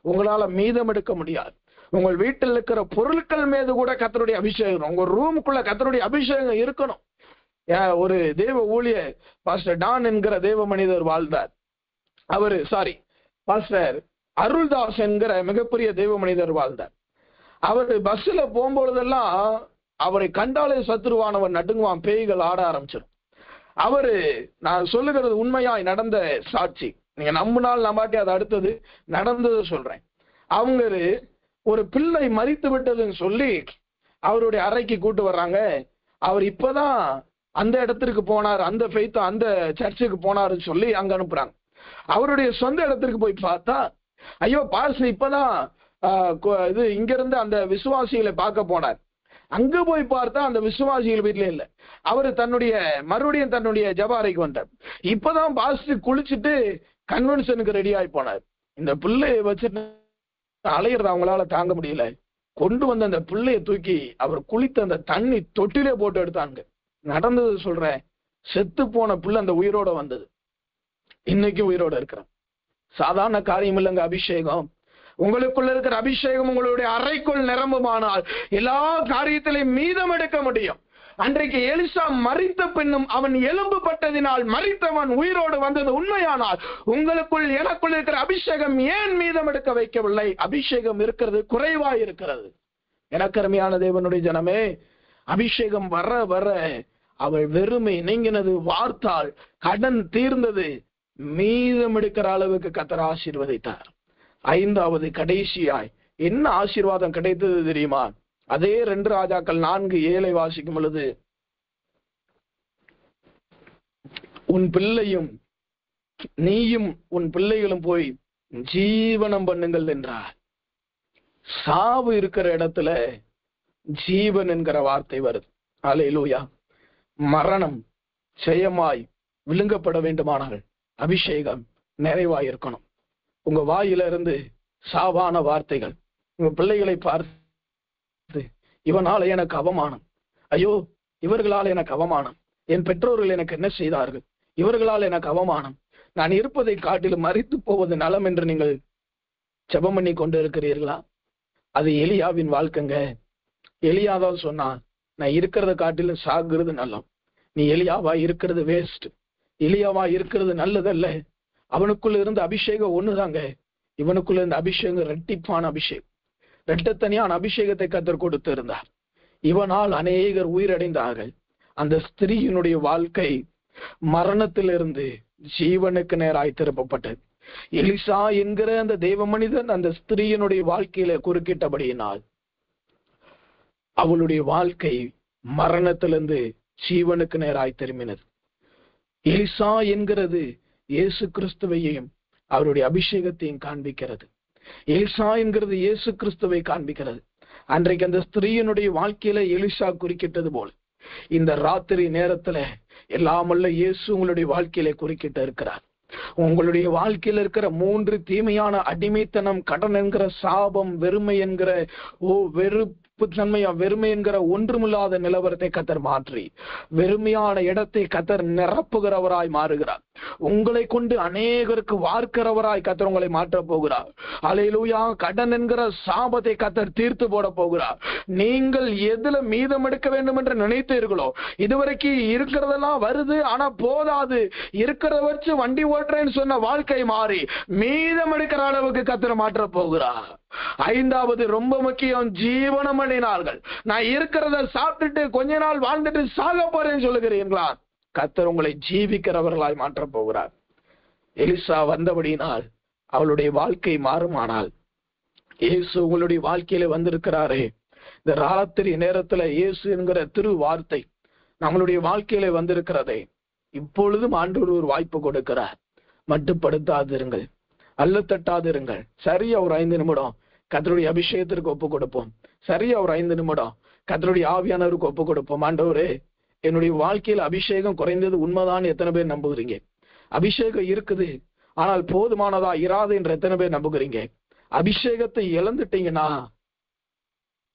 உங்களால மீதம் எடுக்க முடியாது. உங்கள் வீட்டில் இருக்கிற பொருட்கள் மீது கூட கர்த்தருடைய அபிஷேகம், உங்க ரூமுக்குள்ள கர்த்தருடைய அபிஷேகம் இருக்கணும். ஒரு தேவ ஊழியர் பாஸ்டர் டான் என்கிற தேவ மனிதர் வாழ்ந்தார். பாஸ்டர் அருள்தாஸ் என்கிற மிகப்பெரிய தேவ மனிதர் வாழ்ந்தார். அவர் பஸ்ல போகும்பொழுதெல்லாம் அவரை கண்டாலே சத்துருவானவர் நடுங்குவான், பேய்கள் ஆட ஆரம்பிச்சிடும். நான் சொல்லுகிறது உண்மையாய் நடந்த சாட்சி. நீங்க நம்பினால் நம்பாட்டி அது அடுத்தது நடந்தது சொல்றேன். அவங்க ஒரு பிள்ளை மரித்து விட்டதுன்னு சொல்லி அவருடைய அறைக்கு கூட்டு வர்றாங்க. அவர் இப்பதான் அந்த இடத்திற்கு போனார், அந்த ஃபெய்த் அந்த சர்ச்சுக்கு போனாருன்னு சொல்லி அங்க அனுப்புறாங்க. அவருடைய சொந்த இடத்திற்கு போய் பார்த்தா, ஐயோ பாஸ்டர் இப்பதான் இங்க இருந்து அந்த விசுவாசிகளை பார்க்க போனார். அங்க போய் பார்த்தா அந்த விசுவாசிகள் வீட்டுல இல்ல. அவரு மறுபடியும் தன்னுடைய ஜப அறைக்கு வந்தார். இப்பதான் பாஸ்டர் குளிச்சுட்டு கன்வென்ஷனுக்கு ரெடி ஆகி போனார். இந்த பிள்ளைய வச்சுட்டு அலையிறது அவங்களால தாங்க முடியல. கொண்டு வந்த அந்த பிள்ளைய தூக்கி அவர் குளித்த அந்த தண்ணி தொட்டிலே போட்டு எடுத்தாங்க. நடந்தது சொல்றேன். செத்து போன பிள்ளை அந்த உயிரோட வந்தது. இன்னைக்கு உயிரோட இருக்கிறான். சாதாரண காரியம் இல்லைங்க அபிஷேகம். உங்களுக்குள்ள இருக்கிற அபிஷேகம் உங்களுடைய அறைக்குள் நிரம்புமானால் எல்லா காரியத்திலையும் மீதம் எடுக்க முடியும். அன்றைக்கு எலிசா மரித்த பின்னும் அவன் எலும்பு பட்டதினால் மரித்தவன் உயிரோடு வந்தது உண்மையானால் உங்களுக்குள் எனக்குள் இருக்கிற அபிஷேகம் ஏன் மீதம் எடுக்க வைக்கவில்லை? அபிஷேகம் இருக்கிறது, குறைவாய் இருக்கிறது. எனக்கு அருமையான தேவனுடைய ஜனமே, அபிஷேகம் வர வர அவள் வெறுமை நீங்கினது, வார்த்தாள், கடன் தீர்ந்தது, மீதம் எடுக்கிற அளவுக்கு கர்த்தர் ஆசீர்வதித்தார். 5வது கடைசியாய் என்ன ஆசீர்வாதம் கிடைத்தது தெரியுமா? அதே 2 ராஜாக்கள் 4:7 வாசிக்கும் பொழுது, உன் பிள்ளையும் நீயும் உன் பிள்ளைகளும் போய் ஜீவனம் பண்ணுங்கள் என்றார். சாவு இருக்கிற இடத்துல ஜீவன் என்கிற வார்த்தை வருது. அல்லேலூயா. மரணம் ஜெயமாய் விழுங்கப்பட வேண்டுமானால் அபிஷேகம் நிறைவாயிருக்கணும். உங்க வாயிலிருந்து சாவான வார்த்தைகள், உங்க பிள்ளைகளை பார்த்து இவனால எனக்கு அவமானம், ஐயோ இவர்களால் எனக்கு அவமானம், என் பெற்றோர்கள் எனக்கு என்ன செய்தார்கள், இவர்களால் எனக்கு அவமானம், நான் இருப்பதை காட்டிலும் மரித்து போவது நலம் என்று நீங்கள் ஜெபம் பண்ணி கொண்டு இருக்கிறீர்களா? அது எலியாவின் வாழ்க்கைங்க. எலியாதான் சொன்னான், நான் இருக்கிறத காட்டிலும் சாகுறது நல்லம். நீ எலியாவா இருக்கிறது வேஸ்ட், எலியாவா இருக்கிறது நல்லதல்ல. அவனுக்குள்ள இருந்த அபிஷேகம் ஒண்ணுதாங்க. இவனுக்குள்ள இருந்த அபிஷேகம் ரெட்டிப்பான அபிஷேகம், ரெட்டத்தனியான அபிஷேகத்தை கர்த்தர் கொடுத்து இருந்தார். இவனால் அநேகர் உயிரடைந்தார்கள். அந்த ஸ்திரீயினுடைய வாழ்க்கை மரணத்திலிருந்து ஜீவனுக்கு நேராய் திருப்பப்பட்டது. எலிசா என்கிற அந்த தெய்வ மனிதன் அந்த ஸ்திரீயினுடைய வாழ்க்கையில குறுக்கிட்டபடியினால் அவளுடைய வாழ்க்கை மரணத்திலிருந்து ஜீவனுக்கு நேராய் திரும்பினது. எலிசா என்கிறது இயேசு கிறிஸ்துவையும் அவருடைய அபிஷேகத்தையும் காண்பிக்கிறது. எலிசா என்கிறது இயேசு கிறிஸ்துவை காண்பிக்கிறது. அன்றைக்கு அந்த ஸ்திரீயினுடைய வாழ்க்கையில எலிசா குறுக்கிட்டது போல இந்த ராத்திரி நேரத்துல எல்லாமல்ல இயேசு உங்களுடைய வாழ்க்கையில குறுக்கிட்டு இருக்கிறார். உங்களுடைய வாழ்க்கையில இருக்கிற 3 தீமையான அடிமைத்தனம், கடன் என்கிற சாபம், வெறுமை என்கிற வெறுப்பு தன்மையா வெறுமை என்கிற ஒன்றுமில்லாத நிலவரத்தை கத்தர் மாற்றி வெறுமையான இடத்தை கத்தர் நிரப்புகிறவராய் மாறுகிறார். உங்களை கொண்டு அநேகருக்கு வார்க்கிறவராய் கத்தர் உங்களை மாற்ற போகிறார். அல்லேலூயா. கடன் என்கிற சாபத்தை கத்தர் தீர்த்து போட போகிறார். நீங்கள் எதுல மீதம் எடுக்க வேண்டும் என்று நினைத்தீர்களோ, இதுவரைக்கும் இருக்கிறதெல்லாம் வருது ஆனா போதாது, இருக்கிறத வச்சு வண்டி ஓட்டுறேன்னு சொன்ன வாழ்க்கை மாறி மீதம் எடுக்கிற அளவுக்கு கத்தர் மாற்ற போகிறார். 5வது ரொம்ப முக்கியம், ஜீவனம் பண்ணினார்கள். நான் இருக்கிறத சாப்பிட்டுட்டு கொஞ்ச நாள் வாழ்ந்துட்டு சாக போறேன்னு சொல்லுகிறீர்களா? கர்த்தர் உங்களை ஜீவிக்கிறவர்களாய் மாற்ற போகிறார். எலிசா வந்தபடியினால் அவளுடைய வாழ்க்கை மாறுமானால், இயேசு உங்களுடைய வாழ்க்கையில வந்திருக்கிறாரே, இந்த ராத்திரி நேரத்துல இயேசு என்கிற திரு வார்த்தை நம்மளுடைய வாழ்க்கையில வந்திருக்கிறதே, இப்பொழுதும் ஆண்டவர் ஒரு வாய்ப்பு கொடுக்கிறார். மட்டுப்படுத்தாதிருங்கள், அல்ல தட்டாதிருங்கள். சரியா ஒரு 5 நிமிடம் கர்த்தருடைய அபிஷேகத்திற்கு ஒப்பு கொடுப்போம். சரியா ஒரு 5 நிமிடம் கர்த்தருடைய ஆவியானவருக்கு ஒப்பு கொடுப்போம். ஆண்டவரே, என்னுடைய வாழ்க்கையில அபிஷேகம் குறைந்தது உண்மைதான் எத்தனை பேர் நம்புகிறீங்க? அபிஷேகம் இருக்குது ஆனால் போதுமானதா இராது என்று எத்தனை பேர் நம்புகிறீங்க? அபிஷேகத்தை இழந்துட்டீங்கன்னா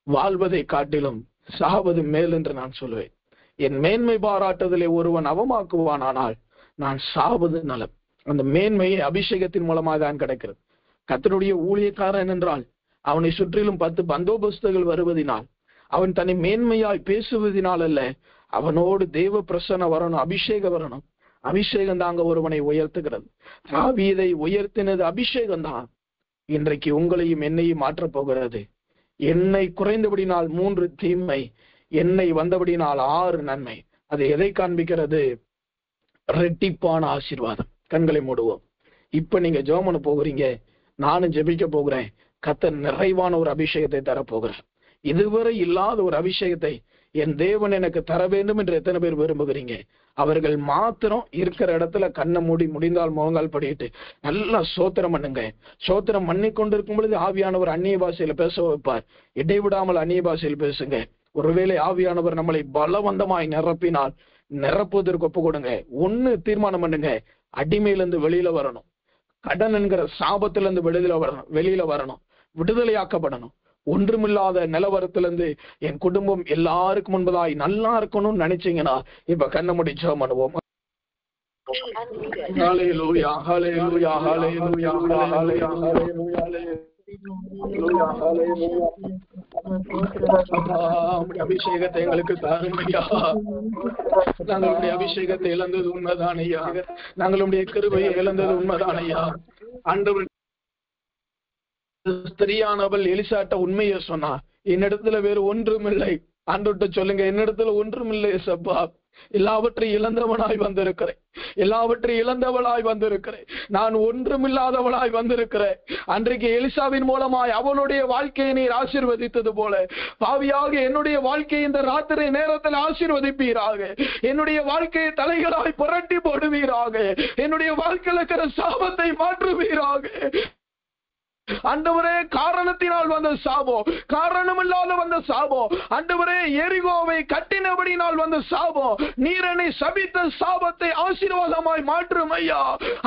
வாழ்வதை காட்டிலும் சாவது மேல் என்று நான் சொல்லுவேன். என் மேன்மை பாராட்டுதலை ஒருவன் அவமாக்குவான், ஆனால் நான் சாவது நலம். அந்த மேன்மையை அபிஷேகத்தின் மூலமாக தான் கிடைக்கிறது. கர்த்தருடைய ஊழியக்காரன் என்றால் அவனை சுற்றிலும் 10 பந்தோபஸ்துகள் வருவதினால், அவன் தன்னை மேன்மையாய் பேசுவதனால் அல்ல, அவனோடு தேவ பிரசன்னம் வரணும், அபிஷேகம் வரணும். அபிஷேகம் தாங்க ஒருவனை உயர்த்துகிறது. தாவீதை உயர்த்தினது அபிஷேகம் தான். இன்றைக்கு உங்களையும் என்னையும் மாற்றப் போகிறது. என்னை குறைந்தபடினால் 3 தீமை, என்னை வந்தபடினால் 6 நன்மை. அது எதை காண்பிக்கிறது? ரெட்டிப்பான ஆசீர்வாதம். கண்களை மூடுவோம். இப்ப நீங்க ஜெபம் பண்ண போகிறீங்க, நானும் ஜெபிக்க போகிறேன். கர்த்தர் நிறைவான ஒரு அபிஷேகத்தை தரப்போகிறார். இதுவரை இல்லாத ஒரு அபிஷேகத்தை என் தேவன் எனக்கு தர வேண்டும் என்று எத்தனை பேர் விரும்புகிறீங்க? அவர்கள் மாத்திரம் இருக்கிற இடத்துல கண்ணை மூடி, முடிந்தால் முகங்கால் படிட்டு நல்லா சோத்திரம் பண்ணுங்க. சோத்திரம் பண்ணி கொண்டிருக்கும் பொழுது ஆவியானவர் அந்நிய பாஷையில பேச வைப்பார். இடைவிடாமல் அந்நிய பாஷையில் பேசுங்க. ஒருவேளை ஆவியானவர் நம்மளை பலவந்தமாய் நிரப்பினால் நிரப்புவதற்கு ஒப்பு கொடுங்க. 1 தீர்மானம் பண்ணுங்க, அடிமையிலிருந்து வெளியில வரணும். கடன் என்கிற சாபத்திலிருந்து வெளியில வரணும், விடுதலையாக்கப்படணும். ஒன்றுமில்லாத நிலவரத்திலிருந்து என் குடும்பம் எல்லாருக்கும் முன்பதாய் நல்லா இருக்கணும்னு நினைச்சீங்கன்னா இப்ப கண்ண மூடி ஜெபம் பண்ணுவோம். ஹல்லேலூயா, ஹல்லேலூயா, ஹல்லேலூயா, ஹல்லேலூயா, ஹல்லேலூயா. அபிஷேகத்தை எங்களுக்கு தாருமையா. நாங்களுடைய அபிஷேகத்தை இழந்தது உண்மைதான் ஐயா. நாங்களுடைய கிருபையை இழந்தது உண்மைதான் ஐயா. ஆண்டவர் ஸ்திரியானவள் எலிசாட்ட உண்மையை சொன்னா, என்னிடத்துல வேறு ஒன்றும் இல்லை. ஆண்டவர்கிட்ட சொல்லுங்க, என்னிடத்துல ஒன்றும் இல்லை சப்பா, எல்லாவற்றையும் இழந்தவனாய் வந்திருக்கிறேன், எல்லாவற்றையும் இழந்தவளாய் வந்திருக்கிறேன், நான் ஒன்றுமில்லாதவளாய் வந்திருக்கிறேன். அன்றைக்கு எலிசாவின் மூலமாய் அவளுடைய வாழ்க்கையை நீர் ஆசீர்வதித்தது போல பாவியாக என்னுடைய வாழ்க்கையை இந்த ராத்திரி நேரத்தில் ஆசீர்வதிப்பீராக. என்னுடைய வாழ்க்கையை தலைகளாய் புரட்டி போடுவீராக. என்னுடைய வாழ்க்கையில் இருக்கிற சாபத்தை மாற்றுவீராக. ஆண்டவரே, காரணத்தினால் வந்த சாபம், காரணமில்லாத வந்த சாபம், ஆண்டவரே எரிகோவை கட்டினபடினால் வந்த சாபம், நீரனை சபித்த சாபத்தை ஆசீர்வாதமாய் மாற்றும் ஐயா.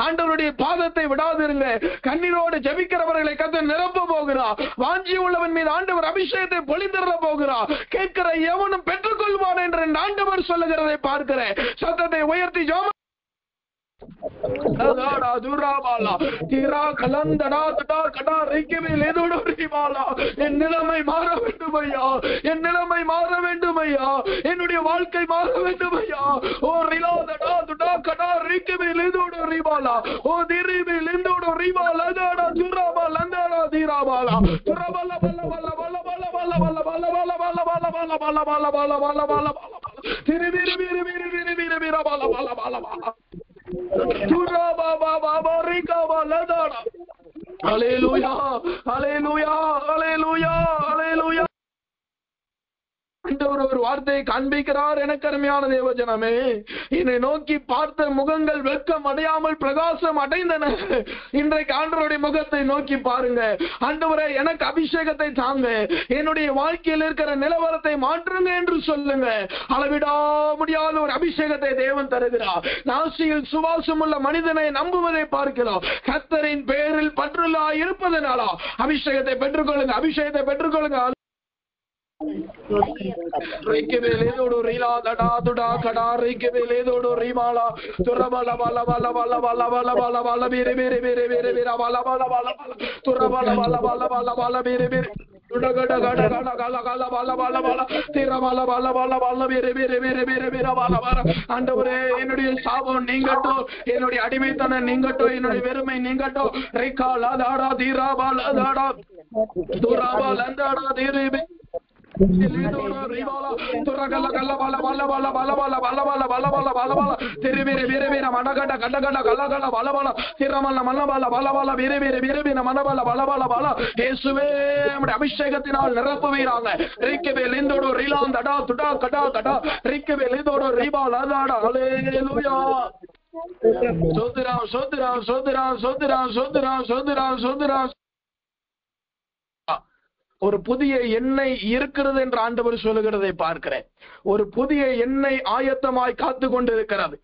ஆண்டவருடைய பாதத்தை விடாதிருங்க. கண்ணீரோடு ஜெபிக்கிறவர்களை கர்த்தர் நிரப்ப போகிறார். வாஞ்சி உள்ளவன் மீது ஆண்டவர் அபிஷேகத்தை பொழிந்தர போகிறார். கேட்கிற எவனும் பெற்றுக்கொள்வான் என்று ஆண்டவர் சொல்லுகிறதை பார்க்கிறேன். சத்தத்தை உயர்த்தி ஜெபம். என் நிலைமை மாற வேண்டும் ஐயா, என் நிலைமை மாற வேண்டும் ஐயா, என்னுடைய வாழ்க்கை மாற வேண்டும் ஐயா. ஓ ரிலாதடா துடா கடா ரிக்கவே லேதோட ரிபாலா, ஓ திரிவே லேந்தோட ரிபாலா தாடா ஜுராபா லந்தடா தீராபாலா ஜுராபால பல்ல பல்ல பல்ல பல்ல பல்ல பல்ல பல்ல பல்ல பல்ல பல்ல பல்ல பல்ல பல்ல பல்ல பல்ல பல்ல பல்ல திரி வீர வீர வீர வீர வீர வீர பல்ல பல்ல பல்ல பல்ல ஜுராபா பாபா பாரிகா பல்லதாடா. ஹல்லேலூயா, ஹல்லேலூயா, ஹல்லேலூயா, ஹல்லேலூயா. ஆண்டவர் ஒரு வார்த்தையை காண்பிக்கிறார். எனக்கு அருமையான தேவஜனமே, என்னை நோக்கி பார்த்த முகங்கள் வெட்கம் அடையாமல் பிரகாசம் அடைந்தன. இன்றைக்கு ஆண்டவருடைய முகத்தை நோக்கி பாருங்க. ஆண்டவரே, எனக்கு அபிஷேகத்தை தாங்க, என்னுடைய வாழ்க்கையில் இருக்கிற நிலவரத்தை மாற்றுங்க என்று சொல்லுங்க. அளவிடா முடியாத ஒரு அபிஷேகத்தை தேவன் தருகிறார். நாசியில் சுவாசம் உள்ள மனிதனை நம்புவதை பார்க்கிறோம். கர்த்தரின் பேரில் பற்றுள்ளா இருப்பதனாலா அபிஷேகத்தை பெற்றுக்கொள்ளுங்க, அபிஷேகத்தை பெற்றுக்கொள்ளுங்க. ஆண்டவரே, என்னுடைய சாபம் நீங்கட்டும், என்னுடைய அடிமைத்தனம் நீங்கட்டும், என்னுடைய வெறுமை நீங்கட்டும். அபிஷேகத்தினால் நிரப்புவீராங்க. ஒரு புதிய எண்ணெய் இருக்கிறது என்று ஆண்டவர் சொல்லுகிறதை பார்க்கிறேன். ஒரு புதிய எண்ணெய் ஆயத்தமாய் காத்து கொண்டிருக்கிறது.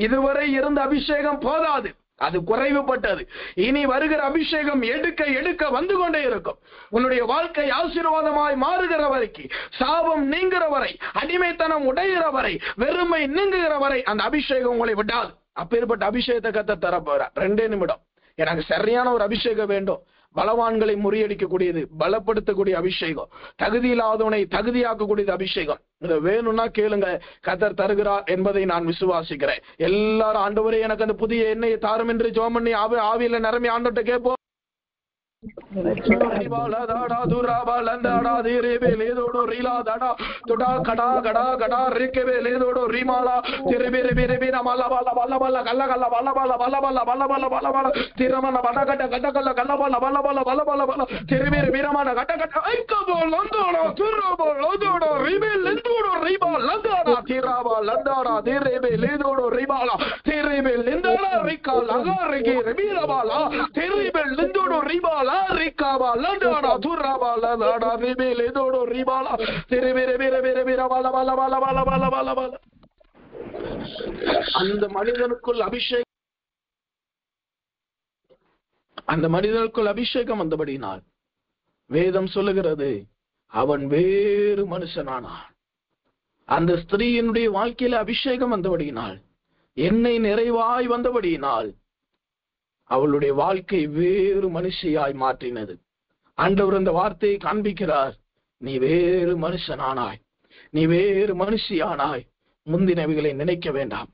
இதுவரை இருந்த அபிஷேகம் போதாது, அது குறைவுபட்டது. இனி வருகிற அபிஷேகம் எடுக்க எடுக்க வந்து கொண்டே இருக்கும். உன்னுடைய வாழ்க்கை ஆசீர்வாதமாய் மாறுகிற வரைக்கும், சாபம் நீங்குகிற வரை, அடிமைத்தனம் உடைகிற வரை, வெறுமை நீங்குகிற வரை அந்த அபிஷேகம் உங்களை விடாது. அப்பேற்பட்ட அபிஷேகத்தை கர்த்தர் தர போறார். 2 நிமிடம். எனக்கு சரியான ஒரு அபிஷேகம் வேண்டும். பலவான்களை முறியடிக்கக்கூடியது, பலப்படுத்தக்கூடிய அபிஷேகம், தகுதி இல்லாதவனை தகுதியாக்கக்கூடியது அபிஷேகம். இதை வேணும்னா கேளுங்க, கர்த்தர் தருகிறார் என்பதை நான் விசுவாசிக்கிறேன். எல்லாரும் ஆண்டவரே எனக்கு அந்த புதிய எண்ணெயை தாரும் என்று ஜெபம் பண்ணி ஆவியில நிரம்பி ஆண்டவர்கிட்ட கேட்போம். அந்த மனிதனுக்குள் அபிஷேகம் வந்தபடினால் வேதம் சொல்லுகிறது அவன் வேறு மனுஷனானான். அந்த ஸ்திரீயினுடைய வாழ்க்கையில அபிஷேகம் வந்தபடியினால், எண்ணெய் நிறைவாய் வந்தபடியினால் அவளுடைய வாழ்க்கை வேறு மனுஷியாய் மாற்றினது. ஆண்டவர் அந்த வார்த்தையை காண்பிக்கிறார். நீ வேறு மனுஷனானாய், நீ வேறு மனுஷியானாய். முந்தினவைகளை நினைக்க வேண்டாம்,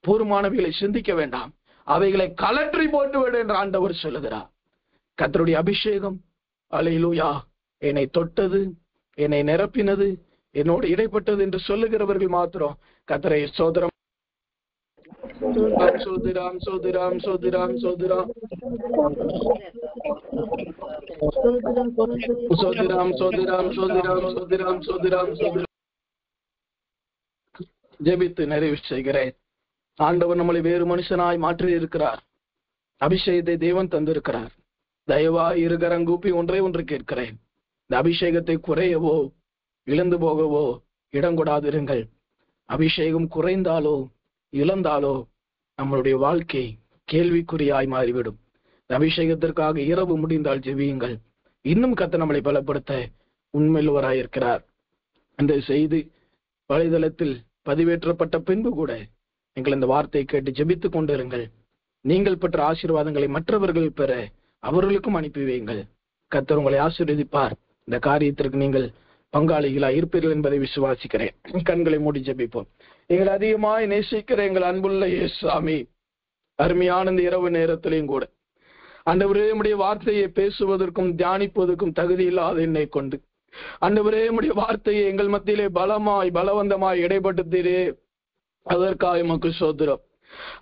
பூர்வமானவைகளை சிந்திக்க வேண்டாம், அவைகளை கலற்றி போட்டு விடு என்று ஆண்டவர் சொல்லுகிறார். கர்த்தருடைய அபிஷேகம் அல்லேலூயா என்னை தொட்டது, என்னை நிரப்பினது, என்னோடு இடைப்பட்டது என்று சொல்லுகிறவர்கள் மாத்திரம் கர்த்தரை சோதரம் சோதிராம் சோதிராம் சோதிராம் சோதிராம் சோதிராம் சோதிராம் சோதிராம் சோதிராம் சோதிராம் சோதிராம் ஜெபித்து நிறைவு செய்கிறேன். ஆண்டவர் நம்மளை வேறு மனுஷனாய் மாற்றி இருக்கிறார். அபிஷேகத்தை தேவன் தந்திருக்கிறார். தயவாய் இருகரங்கூப்பி ஒன்று கேட்கிறேன். இந்த அபிஷேகத்தை குறையவோ இழந்து போகவோ இடம் கொடாதிருங்கள். அபிஷேகம் குறைந்தாலோ இழந்தாலோ நம்மளுடைய வாழ்க்கை கேள்விக்குறியாய் மாறிவிடும். அபிஷேகத்திற்காக இரவு முடிந்தால் ஜெபியுங்கள். இன்னும் கர்த்தர் நம்மளை பலப்படுத்த உண்மையுள்ளவராயிருக்கிறார். இந்த செய்தி வலைதளத்தில் பதிவேற்றப்பட்ட பின்பு கூட நீங்கள் இந்த வார்த்தையை கேட்டு ஜெபித்துக் கொண்டிருங்கள். நீங்கள் பெற்ற ஆசீர்வாதங்களை மற்றவர்கள் பெற அவர்களுக்கும் அனுப்பி வையுங்கள். கர்த்தர் உங்களை ஆசீர்வதிப்பார். இந்த காரியத்திற்கு நீங்கள் பங்காளிகளா இருப்பீர்கள் என்பதை விசுவாசிக்கிறேன். கண்களை மூடி ஜெபிப்போம். எங்களை அதிகமாய் நேசிக்கிற எங்கள் அன்புள்ள இயேசுவே, அருமையான இந்த இரவு நேரத்திலையும் கூட ஆண்டவரே உம்முடைய வார்த்தையை பேசுவதற்கும் தியானிப்பதற்கும் தகுதி இல்லாத என்னை கொண்டு ஆண்டவரே உம்முடைய வார்த்தையை எங்கள் மத்தியிலே பலவந்தமாய் இடைப்பட்டுத்தீரே, அதற்காக உமக்கு ஸ்தோத்திரம்.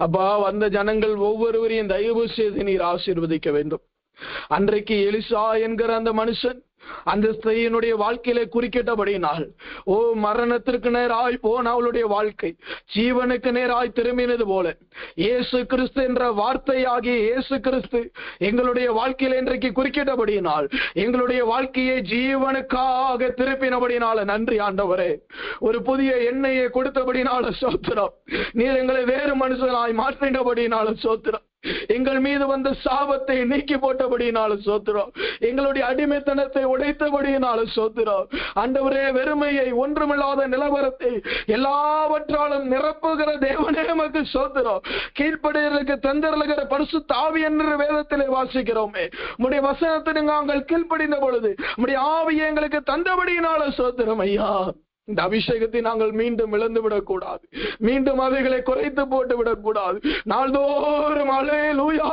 அப்பா, வந்த ஜனங்கள் ஒவ்வொருவரையும் தயவு செய்து நீர் ஆசீர்வதிக்க வேண்டும். அன்றைக்கு எலிசா என்கிற அந்த மனுஷன் அந்த ஸ்திரீயினுடைய வாழ்க்கையிலே குறுக்கிட்டபடியினால் மரணத்திற்கு நேராய் போன அவளுடைய வாழ்க்கை ஜீவனுக்கு நேராய் திரும்பினது போல இயேசு கிறிஸ்து என்ற வார்த்தையாகிய இயேசு கிறிஸ்து எங்களுடைய வாழ்க்கையில இன்றைக்கு குறுக்கிட்டபடியினால் எங்களுடைய வாழ்க்கையை ஜீவனுக்காக திருப்பினபடினால நன்றி ஆண்டவரே. ஒரு புதிய எண்ணெயை கொடுத்தபடினால சோத்திரம். நீர் எங்களை வேறு மனுஷனாய் மாற்றினபடினால சோத்திரம். எங்கள் மீது வந்த சாபத்தை நீக்கி போட்டபடினாலும் சோத்திரம். எங்களுடைய அடிமைத்தனத்தை உடைத்தபடியினாலும் சோத்திரம். ஆண்டவரே, வெறுமையை, ஒன்றுமில்லாத நிலவரத்தை எல்லாவற்றாலும் நிரப்புகிற தேவனே உமக்கு சோத்திரம். கீழ்ப்படியலுக்கு தந்தருளுகிற பரிசுத்த ஆவி என்ற வேதத்திலே வாசிக்கிறோமே. உம்முடைய வசனத்தை நாங்கள் கீழ்ப்படிந்த பொழுது உம்முடைய ஆவியை எங்களுக்கு தந்தபடியினாலும் சோத்திரம் ஐயா. இந்த அபிஷேகத்தை நாங்கள் மீண்டும் இழந்து விடக்கூடாது. மீண்டும் அவைகளை குறைத்து போட்டு விடக்கூடாது. நாள்தோறும் அல்லேலூயா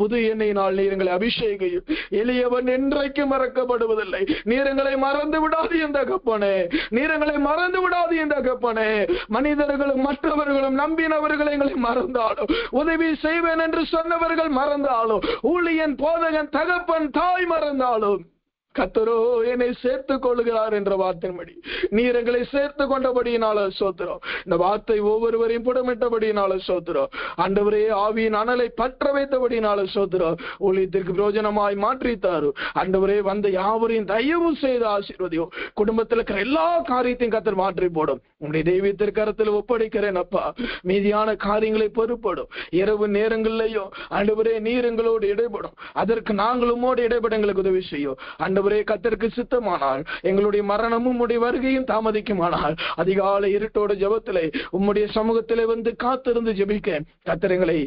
புது எண்ணெயினால் நீர் எங்களை அபிஷேகம். எளியவன் என்றைக்கு மறக்கப்படுவதில்லை. நீர் எங்களை மறந்து விடாது என்ற தகப்பனே. நீர் எங்களை மறந்து விடாது என்ற தகப்பனே. மனிதர்களும் மற்றவர்களும் நம்பினவர்கள் எங்களை மறந்தாலும், உதவி செய்வேன் என்று சொன்னவர்கள் மறந்தாலும், ஊழியன், போதகன், தகப்பன், தாய் மறந்தாலும், கர்த்தரோ என்னை சேர்த்துக் கொள்கிறார் என்ற வார்த்தையின்படி நீர் எங்களை சேர்த்து கொண்டபடியினால சோத்திரம். இந்த வார்த்தை ஒவ்வொருவரையும் புடமிட்டபடியினால சோத்திரம். ஆண்டவரே, ஆவியின் அனலை பற்ற வைத்தபடியினால சோத்திரம். ஊழியத்திற்கு பிரயோஜனமாய் மாற்றித்தாரு. ஆண்டவரே, வந்த யாவரையும் தயவு செய்து ஆசீர்வதியும். குடும்பத்தில் இருக்கிற எல்லா காரியத்தையும் கர்த்தர் மாற்றி போடும். உங்களுடைய தெய்வத்திற்கு கரத்தில் ஒப்படைக்கிறேன் அப்பா. மீதியான காரியங்களை பொறுப்படும். இரவு நேரங்களிலேயும் ஆண்டவரே நீர் எங்களோடு இடைப்படும். அதற்கு நாங்கள் உம்மோடு இடைப்பட எங்களுக்கு உதவி செய்யும். ஆண்டவரே, கர்த்தருக்கு சித்தமானால் எங்களுடைய மரணமும் உம்முடைய வருகையும் தாமதிக்குமானால் அதிகாலை இருட்டோட ஜெபத்திலே உம்முடைய சமூகத்திலே வந்து காத்திருந்து ஜெபிக்க கர்த்தர் எங்களை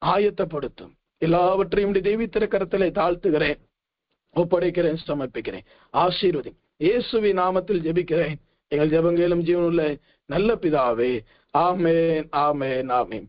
ஆயத்தப்படுத்தும். எல்லாவற்றையும் தெய்வத்திற்கு கரத்திலே தாழ்த்துகிறேன், ஒப்படைக்கிறேன், சமர்ப்பிக்கிறேன். ஆசீர்வதி இயேசுவின் நாமத்தில் ஜெபிக்கிறேன் எங்கள் ஜெபங்களும் ஜீவனுள்ள நல்ல பிதாவே. ஆமென், ஆமென், ஆமென்.